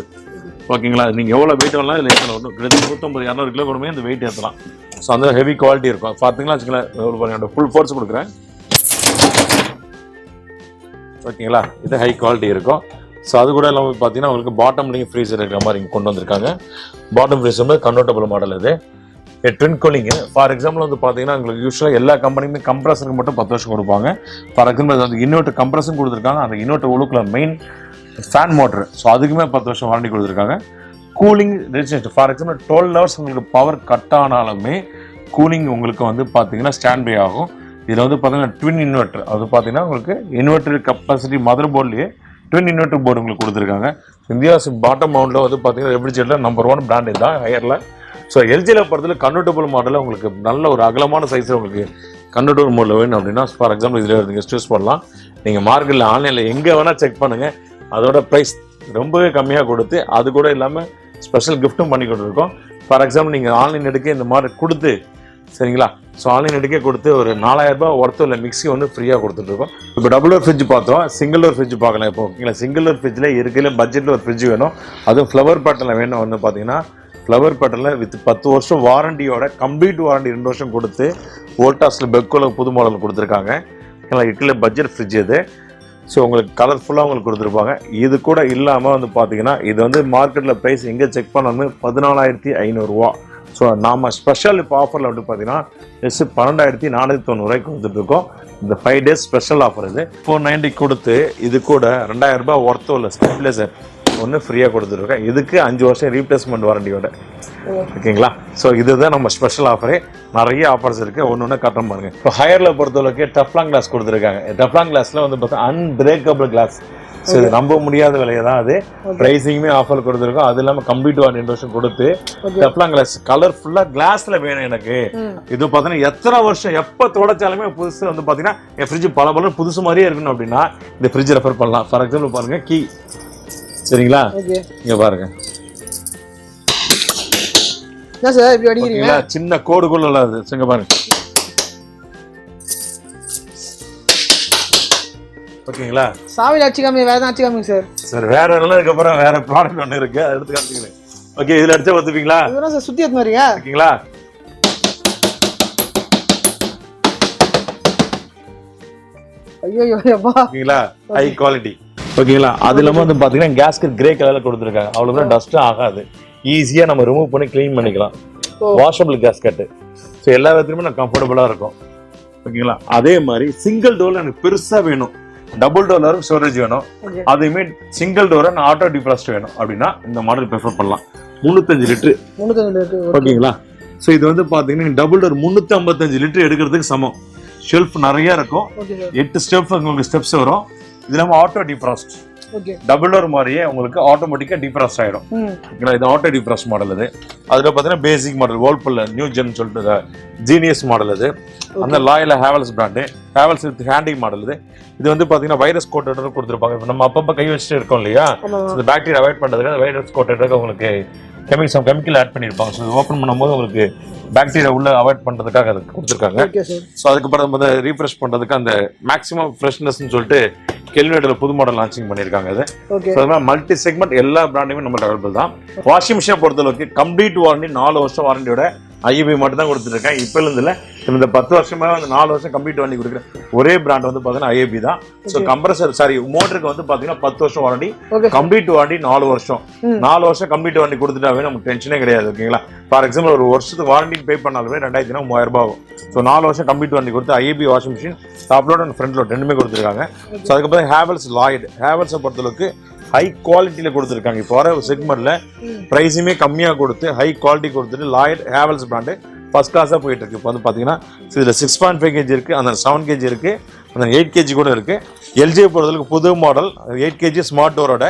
ஓகேங்களா? நீங்கள் எவ்வளோ வெயிட் வரலாம் இதில் ஏற்றலாம். ஒன்று 150-200 கிலோ கொடுமே இந்த வெயிட் ஏற்றலாம். ஸோ அந்த ஹெவி குவாலிட்டி இருக்கும். பார்த்தீங்கன்னா வச்சுக்கலாம் எவ்வளோ பாருங்க, ஃபுல் ஃபோர்ஸ் கொடுக்குறேன். ஓகேங்களா? இது ஹை குவாலிட்டி இருக்கும். ஸோ அது கூட இல்லாமல் பார்த்தீங்கன்னா உங்களுக்கு பாட்டம்லேயும் ஃப்ரீசர் இருக்கிற மாதிரி இங்கே கொண்டு வந்திருக்காங்க. பாட்டம் ஃப்ரீசர் கன்வெர்ட்டபிள் மாடல் இது. Twin cooling. ஃபார் எக்ஸாம்பிள் வந்து பார்த்தீங்கன்னா உங்களுக்கு யூஸ்வலாக எல்லா கம்பெனியுமே கம்ப்ரஸருக்கு மட்டும் 10 வருஷம் கொடுப்பாங்க. ஃபார் எக்ஸாம்பிள் அந்த இன்வெர்ட்டர் கம்ப்ரஸரும் கொடுத்துருக்காங்க. அந்த இன்வெர்ட்டர் உள்ளுக்குள்ள மெயின் ஃபேன் மோட்ரு, ஸோ அதுக்குமே 10 வருஷம் வாரண்டி கொடுத்துருக்காங்க. Cooling resistance for example 12 hours உங்களுக்கு பவர் கட் ஆனாலுமே கூலிங் உங்களுக்கு வந்து பார்த்தீங்கன்னா ஸ்டாண்ட் பை ஆகும். இதில் வந்து பார்த்தீங்கன்னா ட்வின் இன்வெர்ட்டர், அது பார்த்தீங்கன்னா உங்களுக்கு இன்வெர்ட்டர் கெப்பாசிட்டி மதர் போர்ட்லேயே ட்வின் இன்வெர்ட்டர் போர்டு உங்களுக்கு கொடுத்துருக்காங்க. இந்தியாஸ் பாட்டம் மவுண்டில் வந்து பார்த்தீங்கன்னா ரெஃப்ரிஜரேட்டர் நம்பர் 1 பிராண்ட் தான் ஹையரில். ஸோ எல்ஜியில் பொறுத்தவரை கன்வெர்ட்டபிள் மாடலில் உங்களுக்கு நல்ல ஒரு அகலமான சைஸில் உங்களுக்கு கன்வெர்ட்டபிள் மாடலில் வேணும் அப்படின்னா ஃபார் எக்ஸாம்பிள் இதில் நீங்கள் சூஸ் பண்ணலாம். நீங்கள் மார்க்கெட்டில் ஆன்லைனில் எங்கே வேணால் செக் பண்ணுங்கள், அதோட ப்ரைஸ் ரொம்பவே கம்மியாக கொடுத்து அது கூட இல்லாமல் ஸ்பெஷல் கிஃப்ட்டும் பண்ணி கொடுத்துருக்கோம். ஃபார் எக்ஸாம்பிள் நீங்கள் ஆன்லைன் எடுக்க இந்த மாதிரி கொடுத்து சரிங்களா, ஸோ ஆன்லைன் எடுக்கே கொடுத்து ஒரு 4000 ரூபாய் ஒர்த்து இல்லை மிக்ஸி வந்து ஃப்ரீயாக கொடுத்துட்ருக்கோம். இப்போ டபுள் டோர் ஃப்ரிட்ஜ் பார்த்தோம், சிங்கிள் டோர் ஃப்ரிட்ஜ் பார்க்கலாம். இப்போ ஓகேங்களா? சிங்கிள் டோர் ஃப்ரிட்ஜில் இருக்கிற பட்ஜெட்டில் ஒரு ஃப்ரிட்ஜ் வேணும், அதுவும் ஃப்ளவர் பேட்டர்னில் வேணும். வந்து பார்த்தீங்கன்னா ஃப்ளவர் பேட்டர்னில் வித் 10 வருஷம் வாரண்டியோட கம்ப்ளீட் வாரண்டி 2 வருஷம் கொடுத்து வோல்டாஸில் பெக்கோல புது மாடல் கொடுத்துருக்காங்க. இருக்கிற பட்ஜெட் ஃப்ரிட்ஜ் இது. ஸோ உங்களுக்கு கலர்ஃபுல்லாக உங்களுக்கு கொடுத்துருப்பாங்க. இது கூட இல்லாமல் வந்து பார்த்தீங்கன்னா இது வந்து மார்க்கெட்டில் ப்ரைஸ் எங்கே செக் பண்ணாலும் 14,500 ரூபா. ஸோ நாம் ஸ்பெஷல் இப்போ ஆஃபரில் வந்து பார்த்தீங்கன்னா 12,490 கொடுத்துட்ருக்கோம். இந்த 5 days ஸ்பெஷல் ஆஃபர் இது 490 கொடுத்து இது கூட 2000 ரூபாய் ஒர்த்தோ இல்லை ஸ்டெபிலைசர் ஒன்று ஃப்ரீயாக கொடுத்துருக்கோம். இதுக்கு 5 வருஷம் ரீப்ளேஸ்மெண்ட் வாரண்டியோட. ஓகேங்களா? ஸோ இதுதான் நம்ம ஸ்பெஷல் ஆஃபரே. நிறைய ஆஃபர்ஸ் இருக்குது, ஒன்று ஒன்று கட்டணும் பாருங்க. இப்போ ஹையரில் பொறுத்தளவுக்கு டஃப்லாங் கிளாஸ் கொடுத்துருக்காங்க. டஃப்லாங் கிளாஸில் வந்து பார்த்தா அன்பிரேக்கபிள் கிளாஸ். ஸோ இது நம்ப முடியாத விலையை தான் அது. ப்ரைஸிங்குமே ஆஃபர் கொடுத்துருக்கோம். அது இல்லாமல் கம்ப்ளீட் வாரண்டி கொடுத்து டஃப்லாங் கிளாஸ் கலர்ஃபுல்லாக கிளாஸில் வேணும் எனக்கு. இது பார்த்தீங்கன்னா எத்தனை வருஷம் எப்போ தொடச்சாலுமே புதுசு வந்து பார்த்தீங்கன்னா என் ஃப்ரிட்ஜ் பல புதுசு மாதிரியே இருக்கணும் அப்படின்னா இந்த ஃப்ரிட்ஜ் ரெஃபர் பண்ணலாம். ஃபார் எக்ஸாம்பிள் பாருங்க, கீ சரிங்களா, இங்கே பாருங்க சின்ன கோடுக்குள்ள அது இங்க பாருங்க. ஓகேங்களா? சாவில அடிச்சுக்காம வேற அடிச்சுக்காம சார். சார் வேற எல்லாம் இதுக்கு அப்புறம் வேற ப்ராடக்ட் ஒன்று இருக்கு, அதை எடுத்து காமிக்கிறேன். ஓகே, இதுல அடிச்சா ஒத்துப்பீங்களா? இதுதான் சார் சுத்தி ஏத்து மாதிரியா? ஓகேங்களா? ஐயோ அப்பா. ஓகேங்களா? High quality. ஓகேங்களா? அது இல்லாம வந்து பாத்தீங்கன்னா கேஸ்கெட் கிரே கலர்ல கொடுத்துருக்காங்க. அவ்வளவு டஸ்ட் ஆகாது, ஈஸியா நம்ம ரிமூவ் பண்ணி கிளீன் பண்ணிக்கலாம். Washable gasket. ஸோ எல்லா விதத்துலையுமே நான் கம்ஃபர்டபுளா இருக்கும். ஓகேங்களா? அதே மாதிரி சிங்கிள் டோர்ல எனக்கு பெருசா வேணும், டபுள் டோர் ஸ்டோரேஜ் வேணும், அதுவுமே சிங்கிள் டோர் ஆட்டோ டிஃப்ராஸ்ட் வேணும் அப்படின்னா இந்த மாடல் ப்ரிஃபர் பண்ணலாம். 305 லிட்டர். ஓகேங்களா? ஸோ இது வந்து பாத்தீங்கன்னா டபுள் டோர் 355 லிட்டர் எடுக்கிறதுக்கு சமம். ஷெல்ஃப் நிறைய இருக்கும், 8 ஸ்டெப்ஸ் உங்களுக்கு ஸ்டெப்ஸ் வரும். இது இல்லாமல் ஆட்டோ டிஃப்ராஸ்ட். டபுள் டோர் மாதிரியே உங்களுக்கு ஆட்டோமேட்டிக்கா டிஃப்ராஸ்ட் ஆயிடும். இது ஆட்டோ டிஃப்ராஸ்ட் மாடல். இது அதுல பாத்தீங்கன்னா basic model Whirlpool new gen சொல்லிட்டு ஜீனியஸ் மாடல். இது அந்த லாயல ஹேவல்ஸ் பிராண்டு, ஹேவல்ஸ் வித் ஹேண்டிங் மாடல். இது வந்து பாத்தீங்கன்னா வைரஸ் கோட்டட் கொடுத்துருப்பாங்க. நம்ம அப்பப்ப கை வச்சுட்டு இருக்கோம் இல்லையா, இந்த பாக்டீரியா அவாய்ட் பண்றதுக்கு வைரஸ் கோட்டட் உங்களுக்கு கெமிக்கல் ஆட் பண்ணிருப்பாங்க. ஸோ ஓப்பன் பண்ணும்போது உங்களுக்கு பாக்டீரியா உள்ள அவாய்ட் பண்றதுக்காக அது கொடுத்துருக்காங்க. ஸோ அதுக்கப்புறம் வந்து ரீஃப்ரெஷ் பண்றதுக்கு அந்த மேக்ஸிமம் ஃப்ரெஷ்னஸ்ன்னு சொல்லிட்டு கெல்வினேட்டர்ல புது மாடல் லான்ச்சிங் பண்ணிருக்காங்க. இது மல்டி செக்மெண்ட் எல்லா பிராண்டுமே நம்ம அவைலபிள் தான். வாஷிங் மிஷினை பொறுத்தளவுக்கு கம்ப்ளீட் வாரண்டி 4 வருஷம் வாரண்டியோட ஐஎபி மட்டும் தான் கொடுத்துருக்கேன். இப்போ இருந்து இந்த 10 வருஷமா வந்து 4 வருஷம் கம்ப்ளீட் வாரண்டி கொடுக்குறேன். ஒரே பிராண்ட் வந்து பாத்தீங்கன்னா ஐஎபி தான். ஸோ கம்ப்ரஸர் மோட்டருக்கு வந்து பாத்தீங்கன்னா 10 வருஷம் வாரண்டி, கம்ப்ளீட் வாரண்டி 4 வருஷம். 4 வருஷம் கம்ப்ளீட் வாரண்டி கொடுத்துட்டாவே நமக்கு டென்ஷனே கிடையாது. ஓகேங்களா? ஃபார் எக்ஸாம்பிள் ஒரு வருஷத்துக்கு வாரண்டி பே பண்ணாலுமே 2000 3000 ரூபாய் ஆகும். ஸோ 4 வருஷம் கம்ப்ளீட் வாரண்டி கொடுத்து IFB washing machine top load and front load ரெண்டுமே கொடுத்துருக்காங்க. ஸோ அதுக்கப்புறம் ஹேவல்ஸ் லாய்டு. ஹேவல்ஸை பொறுத்தளவுக்கு ஹை குவாலிட்டியில கொடுத்துருக்காங்க. இப்போ வர செக்மெண்ட்ல பிரைஸுமே கம்மியாக கொடுத்து ஹை குவாலிட்டி கொடுத்துட்டு லாய்டு ஹேவல்ஸ் பிராண்டு ஃபர்ஸ்ட் கிளாஸாக போயிட்டு இருக்கு. இப்போ வந்து பார்த்தீங்கன்னா இதில் 6.5 kg இருக்கு, அந்த 7 kg இருக்கு, அந்த 8 kg கூட இருக்கு. எல்ஜியை பொறுத்தளவுக்கு புது மாடல் 8 kg ஸ்மார்ட் டோரோட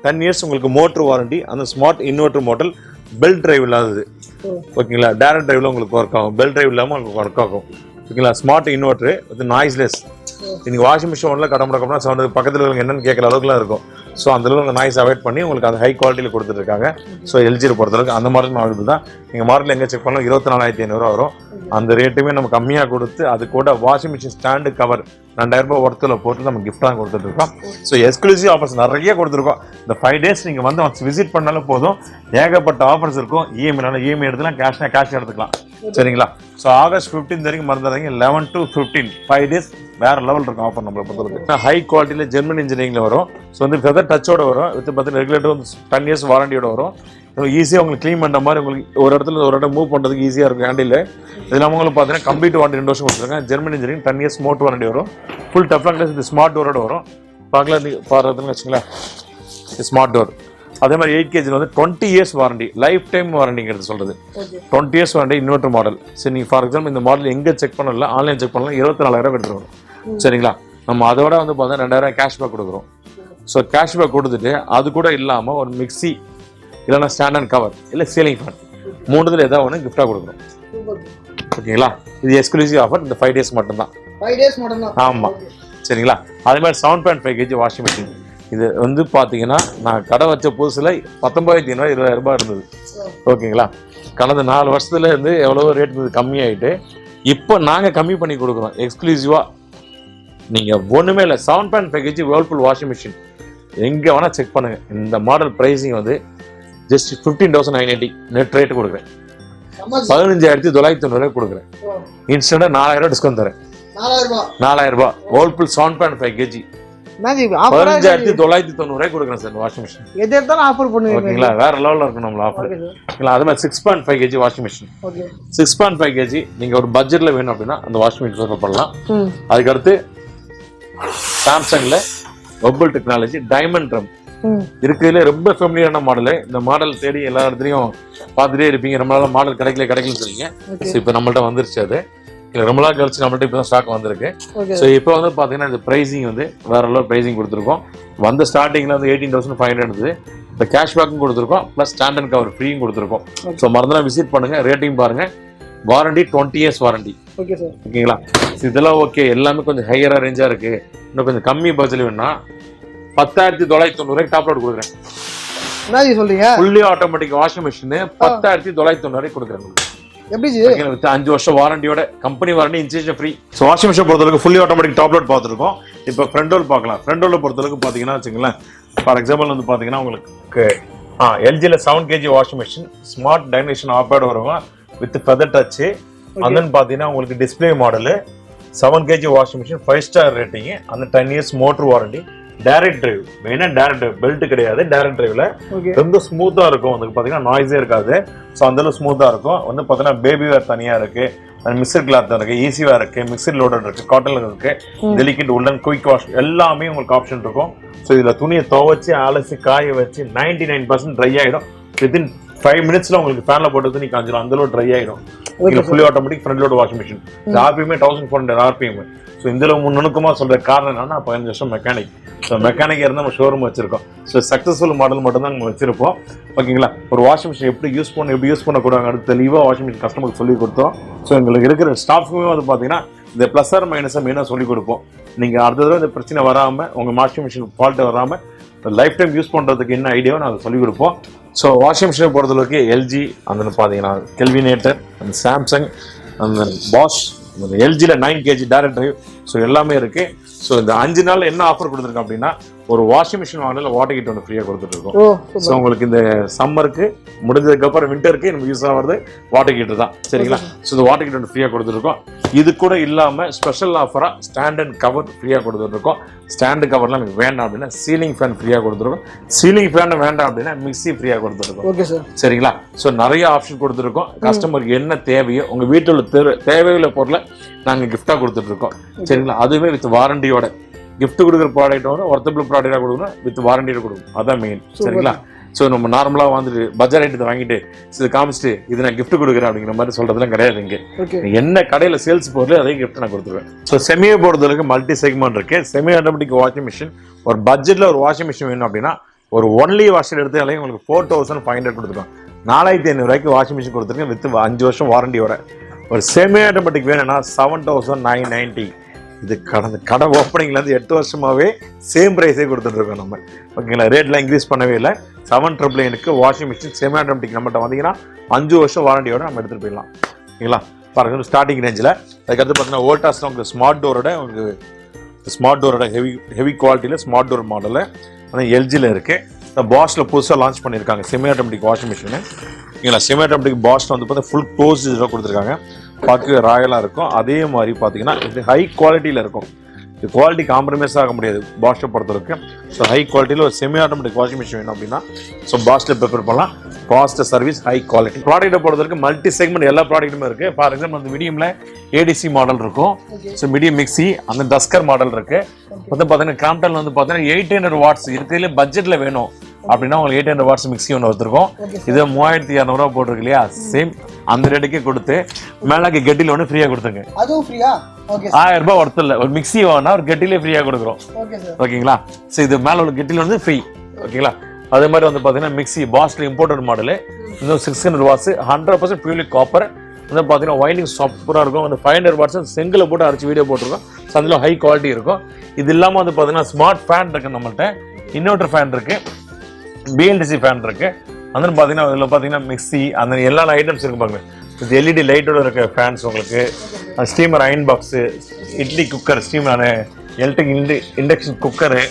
10 இயர்ஸ் உங்களுக்கு மோட்டர் வாரண்டி. அந்த smart inverter model belt drive இல்லாதது. ஓகேங்களா? டைரக்ட் டிரைவ்ல உங்களுக்கு ஒர்க் ஆகும், பெல்ட் டிரைவ் இல்லாமல் உங்களுக்கு ஒர்க் ஆகும். ஓகேங்களா? Smart inverter with noiseless. இன்னைக்கு வாஷிங் மிஷின் ஒன்றில் கடமுடக்கம்னா சவுண்ட் பக்கத்தில் இருக்க என்னன்னு கேட்குற அளவுக்குலாம் இருக்கும். ஸோ அந்த அளவுக்கு நாய்ஸ் அவாய்ட் பண்ணி உங்களுக்கு அந்த ஹை குவாலிட்டியில் கொடுத்துருக்காங்க. ஸோ எல்ஜியை பொறுத்தளவுக்கு அந்த மாடல் அவைலபிள் தான். நீங்கள் மாடல் எங்கே செக் பண்ணலாம் 24,500 வரும். அந்த ரேட்டுமே நம்ம கம்மியாக கொடுத்து அது கூட வாஷிங் மிஷின் ஸ்டாண்டு கவர் 2000 ரூபாய் ஒருத்தல போட்டு நம்ம கிஃப்டாக கொடுத்துட்ருக்கோம். ஸோ எக்ஸ்க்ளூசிவ் ஆஃபர்ஸ் நிறைய கொடுத்துருக்கோம். இந்த 5 days நீங்கள் வந்து விசிட் பண்ணாலும் போதும், ஏகப்பட்ட ஆஃபர்ஸ் இருக்கும். இஎம்ஐ எடுத்துலாம், கேஷ் எடுத்துக்கலாம். சரிங்களா? ஸோ ஆகஸ்ட் 15 வரைக்கும் மறந்துடாதீங்க. 11 to 15 5 days வேற லெவல் இருக்கும் ஆஃபர் நம்மளை பொறுத்தவரைக்கும். ஹை குவாலிட்டியில் ஜெர்மன் இன்ஜினியரிங்ல வரும். ஸோ வந்து ஃபெதர் டச்சோட வரும், வித் பார்த்தீங்கன்னா ரெகுலேட்டர் வந்து 10 years வாரண்டியோட வரும். ஈஸியாக உங்களுக்கு க்ளீன் பண்ணுற மாதிரி உங்களுக்கு ஒரு இடத்துல ஒரு இடம் மூவ் பண்ணுறதுக்கு ஈஸியாக இருக்கும் ஹேண்டில். இதெல்லாம் உங்களுக்கு பார்த்தீங்கன்னா கம்ப்ளீட் வாரண்டி 2 வருஷம் கொடுத்துருக்காங்க. German engineering 10 years motor warranty வரும். ஃபுல் டஃப்லாங் கிளாஸ் இது ஸ்மார்ட் டோரோட வரும். பார்க்கலாம் பாருன்னு வச்சுங்களேன், ஸ்மார்ட் டோர். அதே மாதிரி 8 kg வந்து 20 years வாரண்டி, லைஃப் டைம் வாரண்டிங்கிறது சொல்றது. 20 years வாரண்டி இன்வெர்டர் மாடல். சரி, நீங்கள் ஃபார் எக்ஸாம்பிள் இந்த மாடல் எங்கே செக் பண்ணல, ஆன்லைன் செக் பண்ணலாம், 24,000 எடுத்துட்டு வரும். சரிங்களா? நம்ம அதோட வந்து பார்த்தீங்கன்னா 2000 கேஷ்பேக் கொடுக்குறோம். ஸோ கேஷ்பேக் கொடுத்துட்டு அது கூட இல்லாமல் ஒரு மிக்சி இல்லைன்னா ஸ்டாண்ட் அண்ட் கவர் இல்லை சீலிங் ஃபேன் 3 ஏதாவது ஒன்று கிஃப்டாக கொடுக்குறோம். ஓகேங்களா? இது எக்ஸ்க்ளூசிவ் ஆஃபர். இந்த 5 days மட்டும்தான். 5 days மட்டும்தான். ஆமாம். சரிங்களா? அதே மாதிரி 7.5 kg வாஷிங் மிஷின். இது வந்து பார்த்தீங்கன்னா நான் கடை வச்ச புதுசில் 19,500 20,000 ரூபாய் இருந்தது. ஓகேங்களா? கடந்த 4 வருஷத்துல இருந்து எவ்வளவோ ரேட் கம்மியாயிட்டு இப்போ நாங்கள் கம்மி பண்ணி கொடுக்குறோம் எக்ஸ்க்ளூசிவாக. நீங்கள் ஒன்றுமே இல்லை, 7.5 kg வேர்ல்பூல் வாஷிங் மிஷின் எங்கே வேணால் செக் பண்ணுங்க. இந்த மாடல் ப்ரைஸிங் வந்து ஜஸ்ட் 15,980 நெட் ரேட்டு கொடுக்குறேன். 15,990 கொடுக்குறேன். இன்ஸ்டன்டாக 4,000 டிஸ்கவுண்ட் தரேன். 4,000 ரூபாய் வேர்ல்பூல் 7.5 kg 15,990 கொடுக்குறேன் சார் வாஷிங் மிஷின். எது எடுத்தாலும் ஆஃபர் பண்ணுவீங்க. ஓகேங்களா? வேற லெவலில் இருக்கும் நம்மள ஆஃபர். அது மாதிரி 6.5 kg வாஷிங் மிஷின். 6.5 kg நீங்கள் ஒரு பட்ஜெட்டில் வேணும் அப்படின்னா அந்த வாஷிங் மிஷின் சூப்பர் பண்ணலாம். அதுக்கடுத்து சாம்சங்கில் வெர்பல் டெக்னாலஜி டைமண்ட் ட்ரம் இருக்கிறதுல ரொம்ப ஃபெமிலியரான மாடல். இந்த மாடல் தேடி எல்லா இடத்துலையும் பார்த்துட்டே இருப்பீங்க, ரொம்ப நாள் மாடல் கிடைக்கலன்னு சொல்லிங்க. ஸோ இப்போ நம்மள்ட்ட வந்துருச்சு. அது இல்லை ரொம்ப நாள் கழிச்சு நம்மள்ட்ட இப்போ தான் ஸ்டாக் வந்திருக்கு. ஸோ இப்போ வந்து பார்த்தீங்கன்னா இந்த ப்ரைஸிங் வந்து வேற லெவல் ப்ரைஸிங் கொடுத்துருக்கோம். வந்த ஸ்டார்டிங்கில் வந்து 18,500 இருந்தது. இந்த கேஷ்பேக்கும் கொடுத்துருக்கோம், ப்ளஸ் ஸ்டாண்ட் அண்ட் கவர் ஃப்ரீயும் கொடுத்துருக்கோம். ஸோ மறந்துலாம் விசிட் பண்ணுங்க, ரேட்டிங் பாருங்க. Warranty 20 years warranty. ஓகேங்களா? இதெல்லாம் ஓகே. எல்லாமே கொஞ்சம் ஹையரா ரேஞ்சா இருக்கு. இன்னும் கொஞ்சம் கம்மி பட்ஜெட் வேணும்னா 10,990 டாப் லோட் கொடுக்குறேன். என்ன சொல்றீங்க? ஃபுல்லி ஆட்டோமேட்டிக் வாஷிங் மிஷின் 10,990 கொடுக்குறேன். எப்படி 5 வருஷம் வாரண்டியோட, company warranty, installation free. So washing machine பொறுத்தளவுக்கு ஃபுல்லி ஆட்டோமேட்டிக் டாப் லோட் பார்த்துருக்கோம். இப்போ ஃப்ரண்ட் டோர் பார்க்கலாம். ஃப்ரண்ட் டோர் பொறுத்தளவுக்கு பார்த்தீங்கன்னா வச்சுங்களேன், ஃபார் எக்ஸாம்பிள் வந்து பார்த்தீங்கன்னா உங்களுக்கு எல்ஜியில் 7 kg வாஷிங் மிஷின், ஸ்மார்ட் டைனேஷன் ஆப்பேட் வரும் வித் ஃபெதர் டச். அண்ட் பார்த்தீங்கன்னா உங்களுக்கு display model, 7 kg washing machine, 5 star rating, அந்த 10 years motor warranty, direct drive. மெயினா டைரக்ட் டிரைவ், பெல்ட் கிடையாது. டைரக்ட் டிரைவ்ல ரொம்ப ஸ்மூத்தா இருக்கும். வந்து பாத்தீங்கன்னா நாய்ஸே இருக்காது. ஸோ அந்த அளவு ஸ்மூத்தா இருக்கும். வந்து பாத்தீங்கன்னா பேபி வேர் தனியா இருக்கு, மிக்சர் கிளாத் இருக்கு, ஈஸி வேர் இருக்கு, மிக்சர் லோடர் இருக்கு, காட்டன் இருக்கு, டெலிகேட் உல்லன், குயிக் வாஷ் எல்லாமே உங்களுக்கு ஆப்ஷன் இருக்கும். ஸோ இதுல துணியை துவைச்சு அலசி காய வச்சு 99% ட்ரை ஆயிடும். வித்தின் 5 minutesல உங்களுக்கு ஃபேன்ல போட்டு துணி காஞ்சிடும். அந்த அளவு ட்ரை ஆயிடும். Fully automatic front load washing machine. RPM 1400 RPM. So இந்த முன்னுக்குமா சொல்ற காரணம் என்னன்னா, 15 வருஷம் மெக்கானிக். ஸோ மெக்கானிக் இருந்தால் நம்ம ஷோரூம் வச்சிருக்கோம். ஸோ சக்ஸஸ்ஃபுல் மாடல் மட்டும் தான் நம்ம வச்சிருப்போம். ஓகேங்களா? ஒரு வாஷிங் மிஷின் எப்படி யூஸ் பண்ணக்கூடாது அடுத்து தெளிவாக வாஷிங் மிஷின் கஸ்டமருக்கு சொல்லி கொடுத்தோம். ஸோ எங்களுக்கு இருக்கிற ஸ்டாஃப்க்குமே வந்து பார்த்தீங்கன்னா இந்த ப்ளஸ் ஆர் மைனஸை மெயினாக சொல்லி கொடுப்போம். நீங்கள் அடுத்த தடவை இந்த பிரச்சனை வராமல், உங்கள் வாஷிங் மிஷின் ஃபால்ட்டு வராமல் லைஃப் டைம் யூஸ் பண்ணுறதுக்கு என்ன ஐடியாவோ நாங்கள் சொல்லிக் கொடுப்போம். ஸோ வாஷிங் மிஷினை பொறுத்தளவுக்கு எல்ஜி, அந்த பார்த்தீங்கன்னா கெல்வினேட்டர், அந்த சாம்சங், அந்த பாஷ், அந்த எல்ஜியில் 9 kg டைரக்ட் டிரைவ், ஸோ எல்லாமே இருக்கு. ஸோ இந்த 5 நாள் என்ன ஆஃபர் கொடுத்துருக்கோம் அப்படின்னா, ஒரு வாஷிங் மிஷின் வாங்கினா வாட்டர் ஹீட் ஒன்று ஃப்ரீயாக கொடுத்துருக்கோம். ஸோ உங்களுக்கு இந்த சம்மருக்கு முடிஞ்சதுக்கு அப்புறம் விண்டருக்கு நம்ம யூஸ் ஆகிறது வாட்டர் ஹீட்டர் தான். சரிங்களா? ஸோ இந்த வாட்டர் ஹீட் ஒன்று ஃப்ரீயாக கொடுத்துருக்கோம். இது கூட இல்லாமல் ஸ்பெஷல் ஆஃபராக ஸ்டாண்ட் அண்ட் கவர் ஃப்ரீயாக கொடுத்துருக்கோம். ஸ்டாண்டு கவர்லாம் எனக்கு வேண்டாம் அப்படின்னா சீலிங் ஃபேன் ஃப்ரீயாக கொடுத்துருக்கோம். சீலிங் ஃபேன் வேண்டாம் அப்படின்னா மிக்சி ஃப்ரீயாக கொடுத்துருக்கோம். Okay sir. சரிங்களா? ஸோ நிறைய ஆப்ஷன் கொடுத்துருக்கோம். கஸ்டமருக்கு என்ன தேவையோ உங்கள் வீட்டில் உள்ள தேவையுள்ள பொருளை நாங்கள் கிஃப்டாக கொடுத்துட்ருக்கோம். சரிங்களா? அதுவுமே வித் வாரண்டியோட. கிஃப்ட் கொடுக்குற ப்ராடக்ட்டோட ஒர்த்தபிள் ப்ராடக்டாக கொடுக்கணும், வித் வாரண்டியோட கொடுக்கணும். அதான் மெயின். சரிங்களா? ஸோ நம்ம நார்மலாக வந்துட்டு பட்ஜெட் ஐட்டத்தை வாங்கிட்டு இது காமிச்சிட்டு இது நான் கிஃப்ட் கொடுக்குறேன் அப்படிங்கிற மாதிரி சொல்றதுலாம் கிடையாது. இங்கே என்ன கடையில் சேல்ஸ் பொருள் அதே கிஃப்ட் நான் கொடுத்துருவேன். ஸோ செமியை பொறுத்தவரைக்கும் மல்டி செக்மெண்ட் இருக்கு. செமி ஆட்டோமேட்டிக் வாஷிங் மிஷின், ஒரு பட்ஜெட்டில் ஒரு வாஷிங் மிஷின் வேணும் அப்படின்னா ஒரு ஒன்லி வாஷர் எடுத்தாலே உங்களுக்கு 4,500 கொடுத்துருக்கோம். 4,500 ரூபாய்க்கு வாஷிங் மிஷின் கொடுத்துருக்கேன் வித் 5 வருஷம் வாரண்டியோட. ஒரு செமி ஆட்டோமேட்டிக் வேணும்னா 7,990. இது கடை ஓப்பனிங்லேருந்து 8 வருஷமாவே சேம் ப்ரைஸே கொடுத்துட்ருக்கோம் நம்ம. ஓகேங்களா? ரேட்லாம் இன்க்ரீஸ் பண்ணவே இல்லை. 7,990 வாஷிங் மிஷின் செமி ஆட்டோமேட்டிக் நம்மகிட்ட வந்தீங்கன்னா 5 வருஷம் வாரண்டியோட நம்ம எடுத்துகிட்டு போயிடலாம். ஓகேங்களா? பாருங்க ஸ்டார்டிங் ரேஞ்சில். அதுக்கடுத்து பார்த்தீங்கன்னா வோல்டாஸில் உங்களுக்கு ஸ்மார்ட் டோரோட ஹெவி குவாலிட்டியில் ஸ்மார்ட் டோர் மாடலில் ஆனால் எல்ஜியில் இருக்குது. இந்த பாஷில் புதுசாக லான்ச் பண்ணியிருக்காங்க செமி ஆட்டோமேட்டிக் வாஷிங் மிஷின். ஓகேங்களா? செமி ஆட்டோமேட்டிக் பாஷில் வந்து பார்த்தா ஃபுல் க்ளோஸ் இதில் கொடுத்துருக்காங்க. பார்க்க ராயலாக இருக்கும். அதே மாதிரி பார்த்தீங்கன்னா இது ஹை குவாலிட்டியில் இருக்கும். இது குவாலிட்டி காம்ப்ரமைஸ் ஆக முடியாது பாஷை பொறுத்தவரைக்கும். ஸோ ஹை குவாலிட்டியில் ஒரு செமி ஆட்டோமேட்டிக் வாஷிங் மிஷின் வேணும் அப்படின்னா ஸோ பாஷில் ப்ரிப்பேர் பண்ணலாம். Fast service, high quality. ப்ராடக்ட்டை பொறுத்தவரைக்கும் மல்டி செக்மெண்ட் எல்லா ப்ராடக்ட்டுமே இருக்குது. ஃபார் எக்ஸாம்பிள் அந்த மீடியமில் ஏடிசி மாடல் இருக்கும். ஸோ மீடியம் மிக்சி, அந்த டஸ்கர் மாடல் இருக்குது. வந்து பார்த்தீங்கன்னா கிராம்ப்டன் வந்து பார்த்தீங்கன்னா 800 watts இருக்கிறதுல பட்ஜெட்டில் வேணும் அப்படின்னா உங்களுக்கு 800 watts மிக்சி ஒன்று வச்சுருக்கோம். இது 3,200 போட்டிருக்கு இல்லையா? சேம் அந்த ரேட்டுக்கே கொடுத்து மேலாக்கு கெட்டில் ஒன்று ஃப்ரீயாக கொடுத்துங்க. அதுவும் ஃப்ரீயா? 1000 ரூபாய் ஒருத்தர் இல்லை. ஒரு மிக்சி வாங்கினா ஒரு கெட்டிலே ஃப்ரீயாக கொடுக்குறோம். ஓகேங்களா? ஸோ இது மேலே உள்ள கெட்டில் வந்து ஃப்ரீ. ஓகேங்களா? அதே மாதிரி வந்து பார்த்தீங்கன்னா மிக்சி பாஸ்ல இம்போர்ட்டட் மாடலு, இன்னும் 600 watts, 100% பியூர்லி காப்பர். வந்து பார்த்தீங்கன்னா வைண்டிங் சூப்பராக இருக்கும். வந்து 500 watts செங்கில் போட்டு அரைச்சி வீடியோ போட்டிருக்கோம். ஸோ அதில் ஹை குவாலிட்டி இருக்கும். இது இல்லாமல் வந்து பார்த்தீங்கன்னா ஸ்மார்ட் ஃபேன் இருக்குது நம்மள்கிட்ட, இன்வெர்டர் ஃபேன் இருக்குது, பிஎல்டிசி ஃபேன் இருக்கு. அந்த பார்த்தீங்கன்னா இதில் பார்த்தீங்கன்னா மிக்சி அந்த எல்லா ஐட்டம்ஸ் இருக்கு பாருங்க. இது எல்இடி லைட்டோட இருக்க ஃபேன்ஸ் உங்களுக்கு, steamer iron box, idli cooker, steamer electric induction cooker,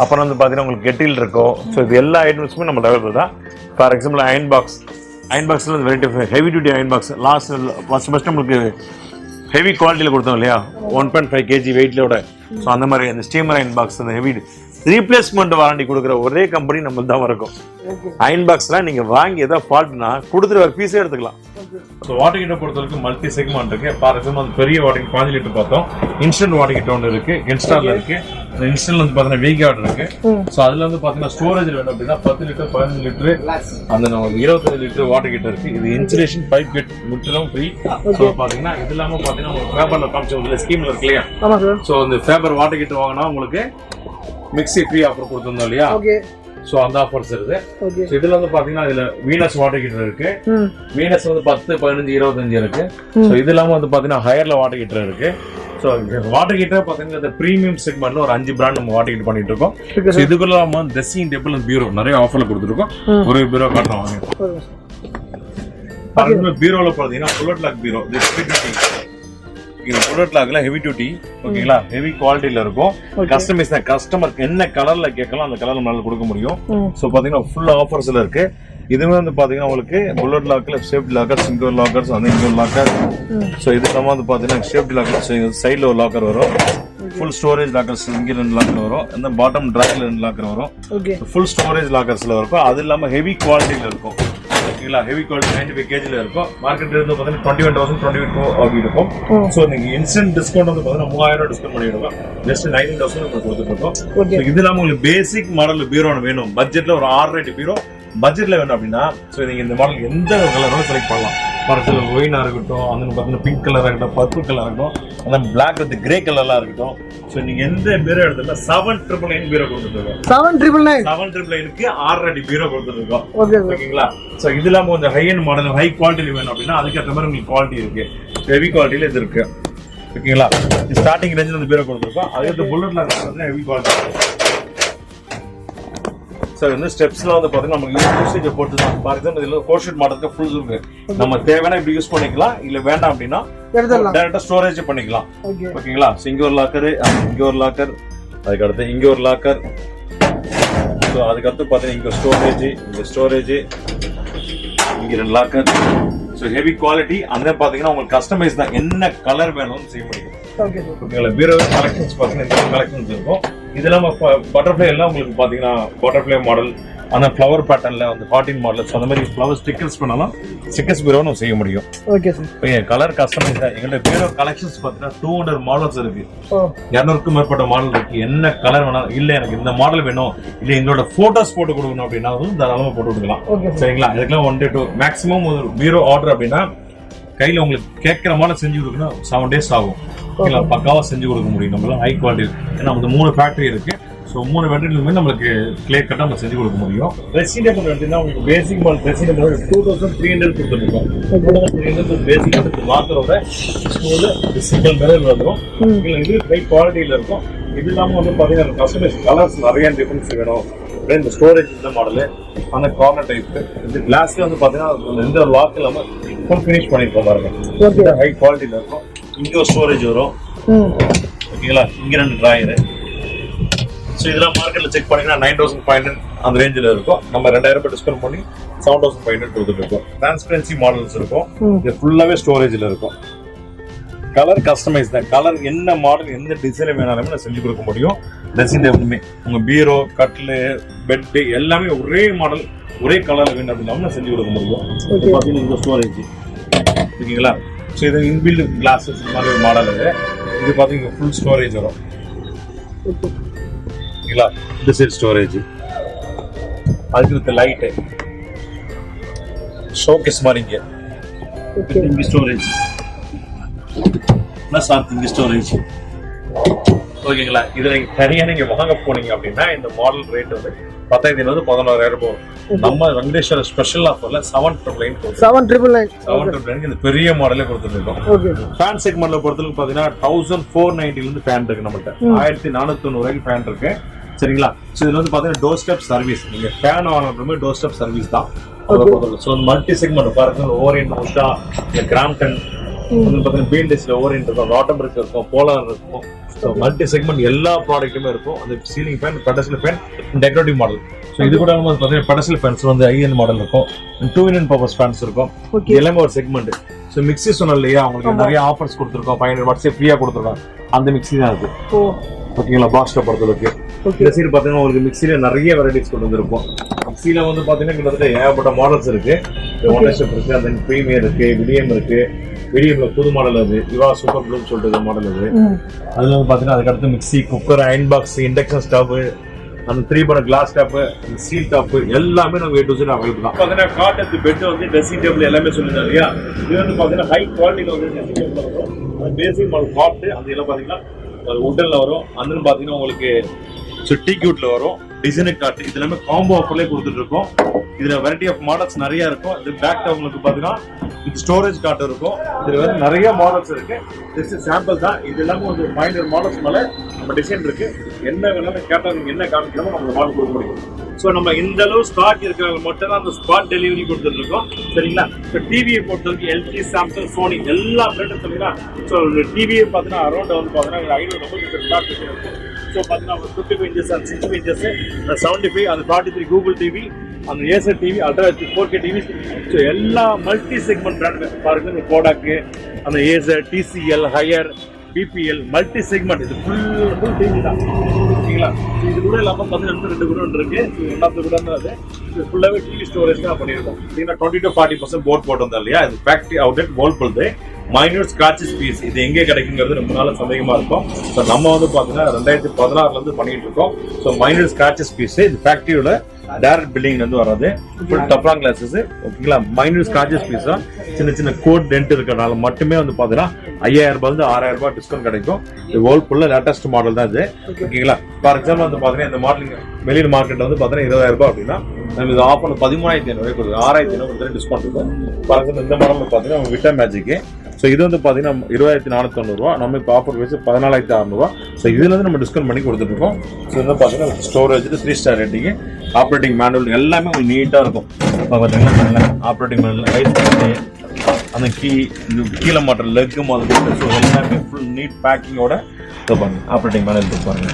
அப்புறம் வந்து பார்த்தீங்கன்னா உங்களுக்கு கெட்டில் இருக்கும். ஸோ இது எல்லா ஐட்டம்ஸுமே நம்ம அவைலபிள் தான். ஃபார் எக்ஸாம்பிள் அயன் பாக்ஸில் variety heavy duty iron box first நம்மளுக்கு ஹெவி குவாலிட்டியில் கொடுத்தோம் இல்லையா, 1.5 kg வெயிட்லோட. ஸோ அந்த மாதிரி அந்த ஸ்டீமர் அயன் பாக்ஸ், அந்த ஹெவி ரீப்ளேஸ்மெண்ட் வாரண்டி கொடுக்குற ஒரே கம்பெனி நம்மளுக்கு தான் இருக்கும். அயன் பாக்ஸ்லாம் நீங்கள் வாங்கி ஏதாவது ஃபால்ட்னா கொடுத்துட்டு ஒரு பீஸே எடுத்துக்கலாம். ஸோ வாட்டர் ஹீட்டர் பொறுத்தவரைக்கும் மல்டி செக்மெண்ட் இருக்கு. ஃபார் எக்ஸாம்பிள் பெரிய வாட்டர் 5 லிட்டர் பார்த்தோம். இன்ஸ்டன்ட் வாட்டர் ஹீட்டர் ஒன்று இருக்கு, இன்ஸ்டால்ல இருக்கு. இன்ஸ்டன்ட்ல வந்து பாத்தீங்கன்னா வீக் ஆர்டர் இருக்கு. ஸோ அதுல வந்து பாத்தீங்கன்னா ஸ்டோரேஜ் வேணும் அப்படின்னா 10 லிட்டர் 15 லிட்டர் அந்த 25 லிட்டர் வாட்டர் ஹீட்டர் இருக்கு. இது இன்சுலேஷன் பைப் கட் முற்றிலும் ஃப்ரீ. ஸோ பாத்தீங்கன்னா இது இல்லாம பாத்தீங்கன்னா உங்களுக்கு ஃபேபர்ல காமிச்ச ஸ்கீம்ல இருக்கு இல்லையா? ஸோ இந்த ஃபேபர் வாட்டர் ஹீட்டர் வாங்கினா உங்களுக்கு மிக்ஸி ஃப்ரீ ஆஃபர் கொடுத்துருந்தோம் இல்லையா? சோ அந்த ஆஃபர்ஸ் இருக்கு. சோ இதுல வந்து பாத்தீங்கன்னா இதுல வீனஸ் வாட்டர் ஹீட்டர் இருக்கு. வீனஸ் வந்து 10 15 25 இருக்கு. சோ இது இல்லாம வந்து பாத்தீங்கன்னா ஹையர்ல வாட்டர் ஹீட்டர் இருக்கு. சோ வாட்டர் ஹீட்டர் பாத்தீங்கன்னா இந்த பிரீமியம் செக்மெண்ட்ல ஒரு 5 பிராண்ட் நம்ம வாட்டர் ஹீட்டர் பண்ணிட்டு இருக்கோம். சோ இதுக்குள்ள நம்ம ட்ரெஸ்ஸிங் டேபிள் அண்ட் பீரோ நிறைய ஆஃபர்ல கொடுத்துருக்கோம். ஒரு பீரோ காட்டுறோம் வாங்க. பாருங்க பீரோல பாத்தீங்கன்னா புல்லட் லாக் பீரோ. இது புல்லட் லாக்ல ஹெவி டியூட்டி ஓகேங்களா, ஹெவி குவாலிட்டில இருக்கும். கஸ்டமைஸ் தான், கஸ்டமருக்கு என்ன கலர்ல கேட்கலாம் அந்த கலர்ல நம்மளால கொடுக்க முடியும். சோ பாத்தீங்கன்னா ஃபுல் ஆஃபர்ஸ்ல இருக்கு. இதுவே வந்து பாத்தீங்கன்னா உங்களுக்கு புல்லட் லாக்ல சேஃப்டி லாக்கர், சிங்கிள் லாக்கர்ஸ், அந்த இன்டோர் லாக்கர். சோ இது நம்ம வந்து பாத்தீங்கன்னா சேஃப்டி லாக்கர் சைடுல ஒரு லாக்கர் வரும். ஃபுல் ஸ்டோரேஜ் லாக்கர்ஸ் இங்க 2 லாக்கர் வரும். அந்த பாட்டம் டிராக்ல 2 லாக்கர் வரும். ஃபுல் ஸ்டோரேஜ் லாக்கர்ஸ்ல இருக்கும். அது இல்லாம ஹெவி குவாலிட்டில இருக்கும். ஓகேங்களா, ஹெவி குவாலிட்டி 95 kg இருக்கும். மார்க்கெட் ரேட் வந்து பாத்தீங்கன்னா 21,000 22 இருக்கும். சோ நீங்க இன்ஸ்டன்ட் டிஸ்கவுண்ட் வந்து பாத்தீங்கன்னா 3000 டிஸ்கவுண்ட் பண்ணிடுவோம். ஜஸ்ட் 19,000 உங்களுக்கு கொடுத்துருக்கோம். இது இல்லாம உங்களுக்கு பேசிக் மாடல் பீரோ வேணும், பட்ஜெட்ல ஒரு 6 பீரோ பட்ஜெட்ல வேணும் அப்படின்னா சோ நீங்க இந்த மாடல் எந்த கலரும் செலக்ட் பண்ணலாம். ஃபார் எக்ஸாம்பிள் ஒயினா இருக்கட்டும், அந்த பாத்தீங்கன்னா பிங்க் கலரா இருக்கட்டும், பர்பிள் கலரா இருக்கட்டும், அந்த பிளாக் வித் கிரே கலர்லாம் இருக்கட்டும். சோ நீங்க எந்த பீரோ எடுத்தா 799 பீரோ கொடுத்துருக்கோம். 799க்கு 6 பீரோ கொடுத்துருக்கோம். ஓகேங்களா. சோ இது இல்லாம கொஞ்சம் high end model high quality வேணும் அப்படின்னா அதுக்கேற்ற மாதிரி உங்களுக்கு குவாலிட்டி இருக்கு. ஹெவி குவாலிட்டியில இது இருக்கு. ஓகேங்களா, ஸ்டார்டிங் ரேஞ்சில் இந்த பீரோ கொடுத்துருக்கோம். அதுக்கு புல்லட்ல ஹெவி குவாலிட்டி. சார் வந்து ஸ்டெப்ஸ்ல வந்து பாத்தீங்கன்னா நமக்கு யூசேஜ் பொறுத்து தான். ஃபார் எக்ஸாம்பிள் இதுல ஃபோர் ஷீட் மாடலுக்கு ஃபுல்ஸ் இருக்கு. நம்ம தேவையான இப்படி யூஸ் பண்ணிக்கலாம், இல்ல வேண்டாம் அப்படின்னா டைரக்டா ஸ்டோரேஜ் பண்ணிக்கலாம். ஓகேங்களா. இங்க ஒரு லாக்கர், இங்க ஒரு லாக்கர், அதுக்கு அடுத்து இங்க ஒரு லாக்கர். ஸோ அதுக்கடுத்து பாத்தீங்கன்னா இங்க ஸ்டோரேஜ், இங்க 2 லாக்கர். So heavy quality. அந்த பாத்தீங்கன்னா உங்களுக்கு கஸ்டமைஸ் தான், என்ன கலர் வேணும்னு செய்ய முடியும். ஓகேங்களா. பீரோ கலெக்ஷன்ஸ் பாத்தீங்கன்னா இந்த கலெக்ஷன்ஸ் இருக்கும். இது இல்லாம பட்டர்ஃப்ளை எல்லாம் உங்களுக்கு பாத்தீங்கன்னா பட்டர்ஃப்ளை மாடல், அந்த ஃப்ளவர் பேட்டர்ன்ல வந்து 14 மாடல்ஸ் அந்த மாதிரி ஃப்ளவர் ஸ்டிக்கர்ஸ் பண்ணலாம். ஸ்டிக்கர்ஸ் பீரோ நம்ம செய்ய முடியும். Okay sir. கலர் கஸ்டமைஸ் தான். எங்கள்ட்ட பீரோ கலெக்ஷன்ஸ் பாத்தீங்கன்னா 200 மாடல்ஸ் இருக்கு. 200க்கும் மேற்பட்ட மாடல் இருக்கு. என்ன கலர் வேணாலும், இல்ல எனக்கு இந்த மாடல் வேணும், இல்ல எங்களோட போட்டோஸ் போட்டு கொடுக்கணும் அப்படின்னா தாராளமா போட்டு கொடுக்கலாம். சரிங்களா. இதுக்கெல்லாம் 1 day 2 மேக்ஸிமம் ஒரு பீரோ ஆர்டர் அப்படின்னா கையில உங்களுக்கு கேட்கிற மாதிரி செஞ்சு கொடுக்கணும். 7 days ஆகும். ஓகேங்களா. பக்காவா செஞ்சு கொடுக்க முடியும் நம்மளால ஹை குவாலிட்டி. ஏன்னா நமக்கு 3 ஃபேக்டரி இருக்கு. ஸோ 3 ஃபேக்டரிலுமே நம்மளுக்கு கிளியர் கட்டா நம்ம செஞ்சு கொடுக்க முடியும். ட்ரெஸ்ஸிங் டேபிள் எடுத்தீங்கன்னா உங்களுக்கு பேசிக் மாடல் ட்ரெஸ்ஸிங் டேபிள் 2300 கொடுத்துருக்கோம். 2300 பேசிக் எடுத்து மாத்திரோட ஸ்கூலு சிங்கிள் மிரர் வந்துடும். இது ஹை குவாலிட்டியில இருக்கும். இது இல்லாம வந்து பாத்தீங்கன்னா கஸ்டமைஸ் கலர்ஸ் நிறைய டிஃபரன்ஸ் வேணும். இந்த ஸ்டோரேஜ் இந்த மாடலு, அந்த கார்னர் டைப். இந்த கிளாஸ்ல வந்து பாத்தீங்கன்னா எந்த லாக் இல்லாம ஃபுல் ஃபினிஷ் பண்ணிருக்கோம் பாருங்க. ஹை குவாலிட்டியில இருக்கும். இங்க ஒரு ஸ்டோரேஜ் வரும். ஓகேங்களா. இங்க 2 டிராயர். ஸோ இதெல்லாம் மார்க்கெட்ல செக் பண்ணீங்கன்னா 9500 அந்த ரேஞ்சில் இருக்கும். நம்ம 2000 ரூபாய் டிஸ்கவுண்ட் பண்ணி 7500 கொடுத்துட்டு இருக்கோம். டிரான்ஸ்பரன்சி மாடல்ஸ் இருக்கும். இது ஃபுல்லாவே ஸ்டோரேஜ்ல இருக்கும். கலர் கஸ்டமைஸ் தான். கலர் என்ன மாடல் எந்த டிசைன் வேணாலுமே நான் செஞ்சு கொடுக்க முடியும். ட்ரெஸ்ஸிங் டேபிளுமே உங்க பீரோ, கட்லு, பெட்டு எல்லாமே ஒரே மாடல் ஒரே கலர்ல வேணும் அப்படின்னா நான் செஞ்சு கொடுக்க முடியும். பார்த்தீங்கன்னா இந்த ஸ்டோரேஜ் ஓகேங்களா. ஸோ இது இன்பில்ட் கிளாஸஸ் மாதிரி ஒரு மாடல். இது பார்த்தீங்கன்னா ஃபுல் ஸ்டோரேஜ் வரும். ஓகேங்களா. இந்த சைடு ஸ்டோரேஜ், அதுக்கு லைட்டு ஷோகேஸ் மாதிரி இங்க ஸ்டோரேஜ் ப்ளஸ் இங்க ஸ்டோரேஜ். ஓகேங்களா. இதுல நீங்க தனியா நீங்க வாங்க போனீங்க அப்படின்னா இந்த மாடல் ரேட் வந்து 10,000 11,000 வரும். நம்ம வெங்கடேஸ்வர ஸ்பெஷல் ஆஃபர்ல 7,999 இந்த பெரிய மாடலே கொடுத்துருக்கோம். ஃபேன் செக்மெண்ட்ல பொறுத்தவரைக்கும் பாத்தீங்கன்னா 1490 இருந்து ஃபேன் இருக்கு. நம்மகிட்ட 1490 ஃபேன் இருக்கு. சரிங்களா. ஸோ இதுல வந்து பாத்தீங்கன்னா டோர் ஸ்டெப் சர்வீஸ். நீங்க ஃபேன் வாங்கினப்பமே டோர் ஸ்டெப் சர்வீஸ் தான். ஸோ மல்டி செக்மெண்ட் பாருங்க. ஓரியன்ட், உஷா, கிராம்டன், பீல்டேஸ்ல ஓரியன்ட் இருக்கும், ராட்டம்பர்க் இருக்கும், போலார் இருக்கும். மல்டி செக்மெண்ட் எல்லா ப்ராடக்ட்டுமே இருக்கும். அந்த ceiling fan, pedestal fan, decorative model. So இது கூட பாத்தீங்கன்னா பெடஸ்டல் ஃபேன்ஸ் வந்து ஐஎன் மாடல் இருக்கும். 2-in பவர்ஸ் ஃபேன்ஸ் இருக்கும். எல்லாமே ஒரு செக்மெண்ட். ஸோ மிக்சி சொன்னோம் இல்லையா, அவங்களுக்கு நிறைய ஆஃபர்ஸ் கொடுத்துருக்கோம். 500 வாட்ஸே ஃப்ரீயா கொடுத்துருக்கோம். அந்த மிக்சி தான் இருக்கு. ஓகேங்களா பாக்ஸை பொறுத்தளவுக்கு. இந்த சைடு பார்த்தீங்கன்னா உங்களுக்கு மிக்சியில நிறைய வெரைட்டிஸ் கொண்டு வந்திருப்போம். மிக்சியில வந்து பார்த்தீங்கன்னா கிட்டத்தட்ட ஏகப்பட்ட மாடல்ஸ் இருக்கு. ஓனர்ஷிப் இருக்கு, அந்த ப்ரீமியர் இருக்கு, விடியம் இருக்கு. விடியம்ல புது மாடல் அது இவா சூப்பர் ப்ளூன்னு சொல்லிட்டு மாடல் அது. அதுல வந்து பார்த்தீங்கன்னா அதுக்கடுத்து mixie, cooker, iron box, induction stove, அந்த 3 burner glass top, steel top எல்லாமே நம்ம A to Z அவைலபிள் தான். பார்த்தீங்கன்னா காட்டன் பெட் வந்து ட்ரெஸ்ஸிங் டேபிள் எல்லாமே சொல்லிருந்தோம் இல்லையா. இது வந்து பார்த்தீங்கன்னா ஹை குவாலிட்டியில் வந்து ட்ரெஸ்ஸிங் டேபிள் வரும். அது பேசிக் மாடல் காட்டு அந்த எல்லாம் பார்த்தீங்கன்னா உட்டன்ல வரும். அதுன்னு பார்த்தீங்கன்னா உங்களுக்கு டீ கியூட்ல வரும். டிசைனிக் காட்டு இது எல்லாமே காம்போ ஆஃபர்லேயே கொடுத்துட்டு இருக்கோம். இதுல வெரைட்டி ஆஃப் மாடல்ஸ் நிறைய இருக்கும். இது பேக் உங்களுக்கு பார்த்தீங்கன்னா இது ஸ்டோரேஜ் காட்டு இருக்கும். இதுல வந்து நிறைய மாடல்ஸ் இருக்கு. ஜஸ்ட் சாம்பிள் தான். இது எல்லாமே ஒரு 500 மாடல்ஸ் மேல நம்ம டிசைன் இருக்கு. என்ன வேணாலும் கேட்டா நீங்க என்ன காமிக்கணுமோ நம்ம மாடல் கொடுக்க முடியும். ஸோ நம்ம இந்த அளவு ஸ்டாக் இருக்கிறவங்க மட்டும் தான் அந்த ஸ்பாட் டெலிவரி கொடுத்துட்டு இருக்கோம். சரிங்களா? ஸோ டிவியை பொறுத்தவரைக்கும் எல்ஜி, சாம்சங், சோனி எல்லா பிராண்டும் சரிங்களா. ஸோ டிவியை பார்த்தீங்கன்னா அரௌண்ட் வந்து பார்த்தீங்கன்னா 500 நம்பர் ஸ்டாக் இருக்கும். ஸோ பார்த்தீங்கன்னா 55 inches and 60 inches, 75 and 43 Google TV, அந்த Acer TV, address 4K TV. So எல்லா மல்டி செக்மெண்ட் பிராண்ட் பாருங்க. கோடாக்கு, அந்த Acer, TCL, higher, BPL multi segment இது ஃபுல் டிவி தான். ஓகேங்களா? இது கூட இல்லாமல் பார்த்தீங்கன்னா 2 குடோன் இருக்கு. எல்லாத்து கூட அது ஃபுல்லாகவே டிவி ஸ்டோரேஜ் தான் பண்ணியிருக்கோம். பார்த்தீங்கன்னா 20 to 40% போர்ட் போட்டிருந்தோம் இல்லையா. இது factory outlet Whirlpool minute scratches piece. இது எங்கே கிடைக்குங்கிறது ரொம்ப நாள் சந்தேகமா இருக்கும். ஸோ நம்ம வந்து பார்த்தீங்கன்னா 2016 பண்ணிட்டு இருக்கோம். ஸோ மைனூட் ஸ்கிராச்சஸ் பீஸ் இது ஃபேக்ட்ரியோட டைரக்ட் பில்டிங் வந்து வராது. ஃபுல் டப்லாங் கிளாஸஸ். ஓகேங்களா? மைனூட் ஸ்கிராச்சஸ் பீஸ் தான். சின்ன சின்ன கோட் டென்ட் இருக்கிறனால மட்டுமே வந்து பார்த்தீங்கன்னா 5000 ரூபாய் 6000 டிஸ்கவுண்ட் கிடைக்கும். இது வேர்ல்பூல்ல லேட்டஸ்ட் மாடல் தான் இது. ஓகேங்களா? ஃபார் எக்ஸாம்பிள் வந்து பார்த்தீங்கன்னா இந்த மாடல் வெளியில் மார்க்கெட் வந்து பார்த்தீங்கன்னா 20000 ரூபாய் அப்படின்னா நம்ம இது ஆஃபர் 13,500 கொடுக்கும். 6500 டிஸ்கவுண்ட் இருக்கும். ஃபார் எக்ஸாம்பிள் இந்த மாடல் பார்த்தீங்கன்னா விட்டா மேஜிக்கு. ஸோ இது வந்து பார்த்தீங்கன்னா 2490 ரூபா. நம்ம இப்போ ஆஃபர் வச்சு 14,600 ஸோ இதுல இருந்து நம்ம டிஸ்கவுண்ட் பண்ணி கொடுத்துட்டு இருக்கோம். ஸோ வந்து பார்த்தீங்கன்னா storage 3 star rating, operating manual எல்லாமே உங்களுக்கு நீட்டாக இருக்கும். பார்த்தீங்கன்னா ஆப்ரேட்டிங் மேனுவல், அந்த கீழே மாட்டர் லெக்கு மாதிரி. ஸோ எல்லாமே ஃபுல் நீட் பேக்கிங்கோட பாருங்க. ஆப்ரேட்டிங் மேனுவல் பாருங்க,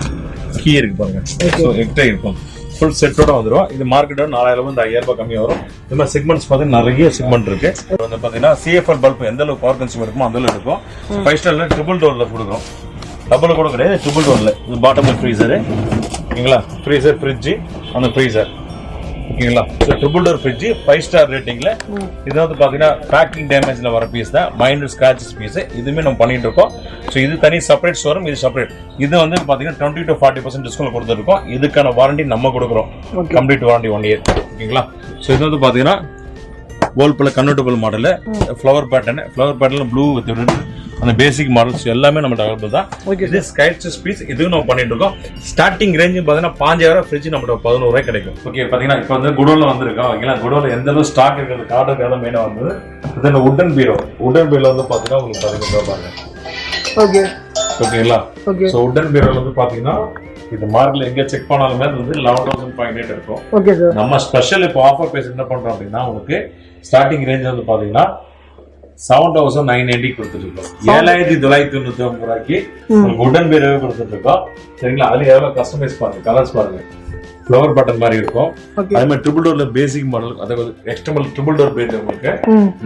கீ இருக்கு பாருங்க. ஸோ எக்ஸ்ட்ரா இருக்கும். ஃபுல் செட்டோட வந்துடும். இது மார்க்கெட்டோட 4000 ரூபாய் 5000 ரூபாய் கம்மியாக வரும். இந்த மாதிரி செக்மெண்ட்ஸ் பார்த்தீங்கன்னா நிறைய செக்மெண்ட் இருக்கு. வந்து பார்த்தீங்கன்னா CFL பல்ப் எந்த அளவுக்கு பவர் கன்சியூம் இருக்குமோ அந்த அளவுக்கு இருக்கும். 5 ஸ்டார்ல ட்ரிபிள் டோர்ல கொடுக்குறோம். டபுள் கூட கிடையாது, ட்ரிபிள் டோர்ல. இது பாட்டம் ஃப்ரீசரு. ஓகேங்களா? ஃப்ரீசர், ஃப்ரிட்ஜ், அந்த ஃப்ரீசர். ஓகேங்களா? So triple door fridge 5 star ரேட்டிங்ல. இது வந்து பார்த்தீங்கன்னா பேக்கிங் டேமேஜ்ல வர பீஸ் தான். மைனூட் ஸ்கிராச்சஸ் பீஸ் இதுவுமே நம்ம பண்ணிட்டு இருக்கோம். ஸோ இது தனி செப்பரேட் ஷோரூம், இது செப்பரேட். இது வந்து பார்த்தீங்கன்னா 20 to 40% டிஸ்கவுண்ட் கொடுத்துருக்கோம். இதுக்கான வாரண்டி நம்ம கொடுக்குறோம். Complete warranty 1 year. ஓகேங்களா? ஸோ இது வந்து பார்த்தீங்கன்னா Whirlpool convertible model, flower pattern blue with அந்த பேசிக் மாடல்ஸ் எல்லாமே நம்ம அவைலபிள் தான். இது ஸ்கைச்சஸ் பீஸ் இதுவும் நம்ம பண்ணிட்டு இருக்கோம். ஸ்டார்டிங் ரேஞ்ச் பார்த்தீங்கன்னா 5000 ஃப்ரிட்ஜ் நம்ம 11 ரூபாய் கிடைக்கும். ஓகே, பார்த்தீங்கன்னா இப்போ வந்து குடோன்ல வந்திருக்கோம். ஓகேங்களா? குடோன்ல எந்த அளவு ஸ்டாக் இருக்கிறது காட்டுறதுக்காக மெயினாக வந்தது. இதில் உட்டன் பீரோ வந்து பார்த்தீங்கன்னா உங்களுக்கு 15 ரூபாய் பாருங்க. ஓகே, ஓகேங்களா? ஸோ உட்டன் பீரோல வந்து பார்த்தீங்கன்னா இது மார்க்கெட்ல எங்க செக் பண்ணாலுமே அது வந்து 11,500 இருக்கும். Okay sir. நம்ம ஸ்பெஷல் இப்போ ஆஃபர் பேஸ் என்ன பண்றோம் அப்படின்னா உங்களுக்கு ஸ்டார்டிங் ரேஞ்ச் வந்து பாத்தீங்கன்னா 7,990 கொடுத்துட்டு இருக்கோம். 7,999 ரூபாய்க்கு உங்களுக்கு உடன் பீரோவே கொடுத்துட்டு இருக்கோம். சரிங்களா? அதுல எவ்வளவு கஸ்டமைஸ் பாருங்க, கலர்ஸ் பாருங்க. ஃப்ளவர் பட்டன் மாதிரி இருக்கும். அதே மாதிரி ட்ரிபிள் டோர்ல பேசிக் மாடல், அதாவது எக்ஸ்டர்னல் ட்ரிபிள் டோர் பேஜ் உங்களுக்கு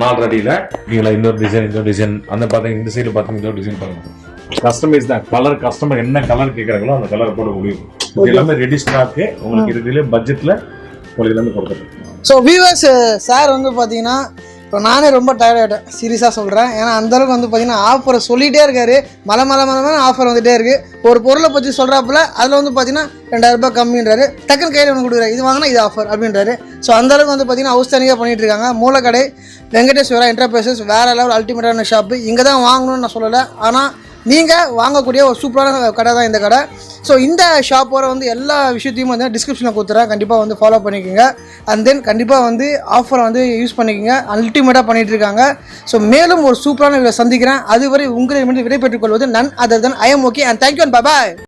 4 அடியில. நீங்களா இன்னொரு டிசைன் அந்த பாத்தீங்க. இந்த சைடு பாத்தீங்க இந்த டிசைன் பாருங்க. கஸ்டமைஸ் தான். கலர் கஸ்டமர் என்ன கலர் கேட்கறாங்களோ அந்த கலர் போட முடியும். இது எல்லாமே ரெடி ஸ்டாக் உங்களுக்கு இருக்குல்ல, பட்ஜெட்ல உங்களுக்கு எல்லாமே கொடுத்துருக்கோம். ஸோ வியூவர்ஸ், சார் வந்து பார்த்தீங்கன்னா இப்போ நானே ரொம்ப டயர்ட் ஆகிட்டேன், சீரியஸாக சொல்கிறேன். ஏன்னா அந்தளவுக்கு வந்து பார்த்தீங்கன்னா ஆஃபரை சொல்லிகிட்டே இருக்காரு. மலை ஆஃபர் வந்துகிட்டே இருக்குது. ஒரு பொருளை பற்றி சொல்கிறாப்புல அதில் வந்து பார்த்தீங்கன்னா 2000 ரூபாய் கம்மின்றாரு. டக்குன்னு கையில் ஒன்று கொடுக்குறாரு, இது வாங்கினா இது ஆஃபர் அப்படின்றாரு. ஸோ அந்தளவுக்கு வந்து பார்த்தீங்கன்னா அவுஸ்தானிக்காக பண்ணிகிட்டு இருக்காங்க. மூலக்கடை வெங்கடேஸ்வரா என்டர்பிரைசஸ் வேறு லெவல் அல்டிமேட்டான ஷாப்பு. இங்கே தான் வாங்கணும்னு நான் சொல்லலை, ஆனால் நீங்கள் வாங்கக்கூடிய ஒரு சூப்பரான கடை தான் இந்த கடை. ஸோ இந்த ஷாப்போட வந்து எல்லா விஷயத்தையும் வந்து டிஸ்கிரிப்ஷனில் கொடுத்துறேன். கண்டிப்பாக வந்து ஃபாலோ பண்ணிக்கோங்க. அண்ட் தென் கண்டிப்பாக வந்து ஆஃபரை வந்து யூஸ் பண்ணிக்கோங்க. அல்டிமேட்டாக பண்ணிகிட்டு இருக்காங்க. ஸோ மேலும் ஒரு சூப்பரான சந்திக்கிறேன். அதுவரை உங்களை விடைபெற்றுக் கொள்வது none other than I am okay and thank you and bye bye.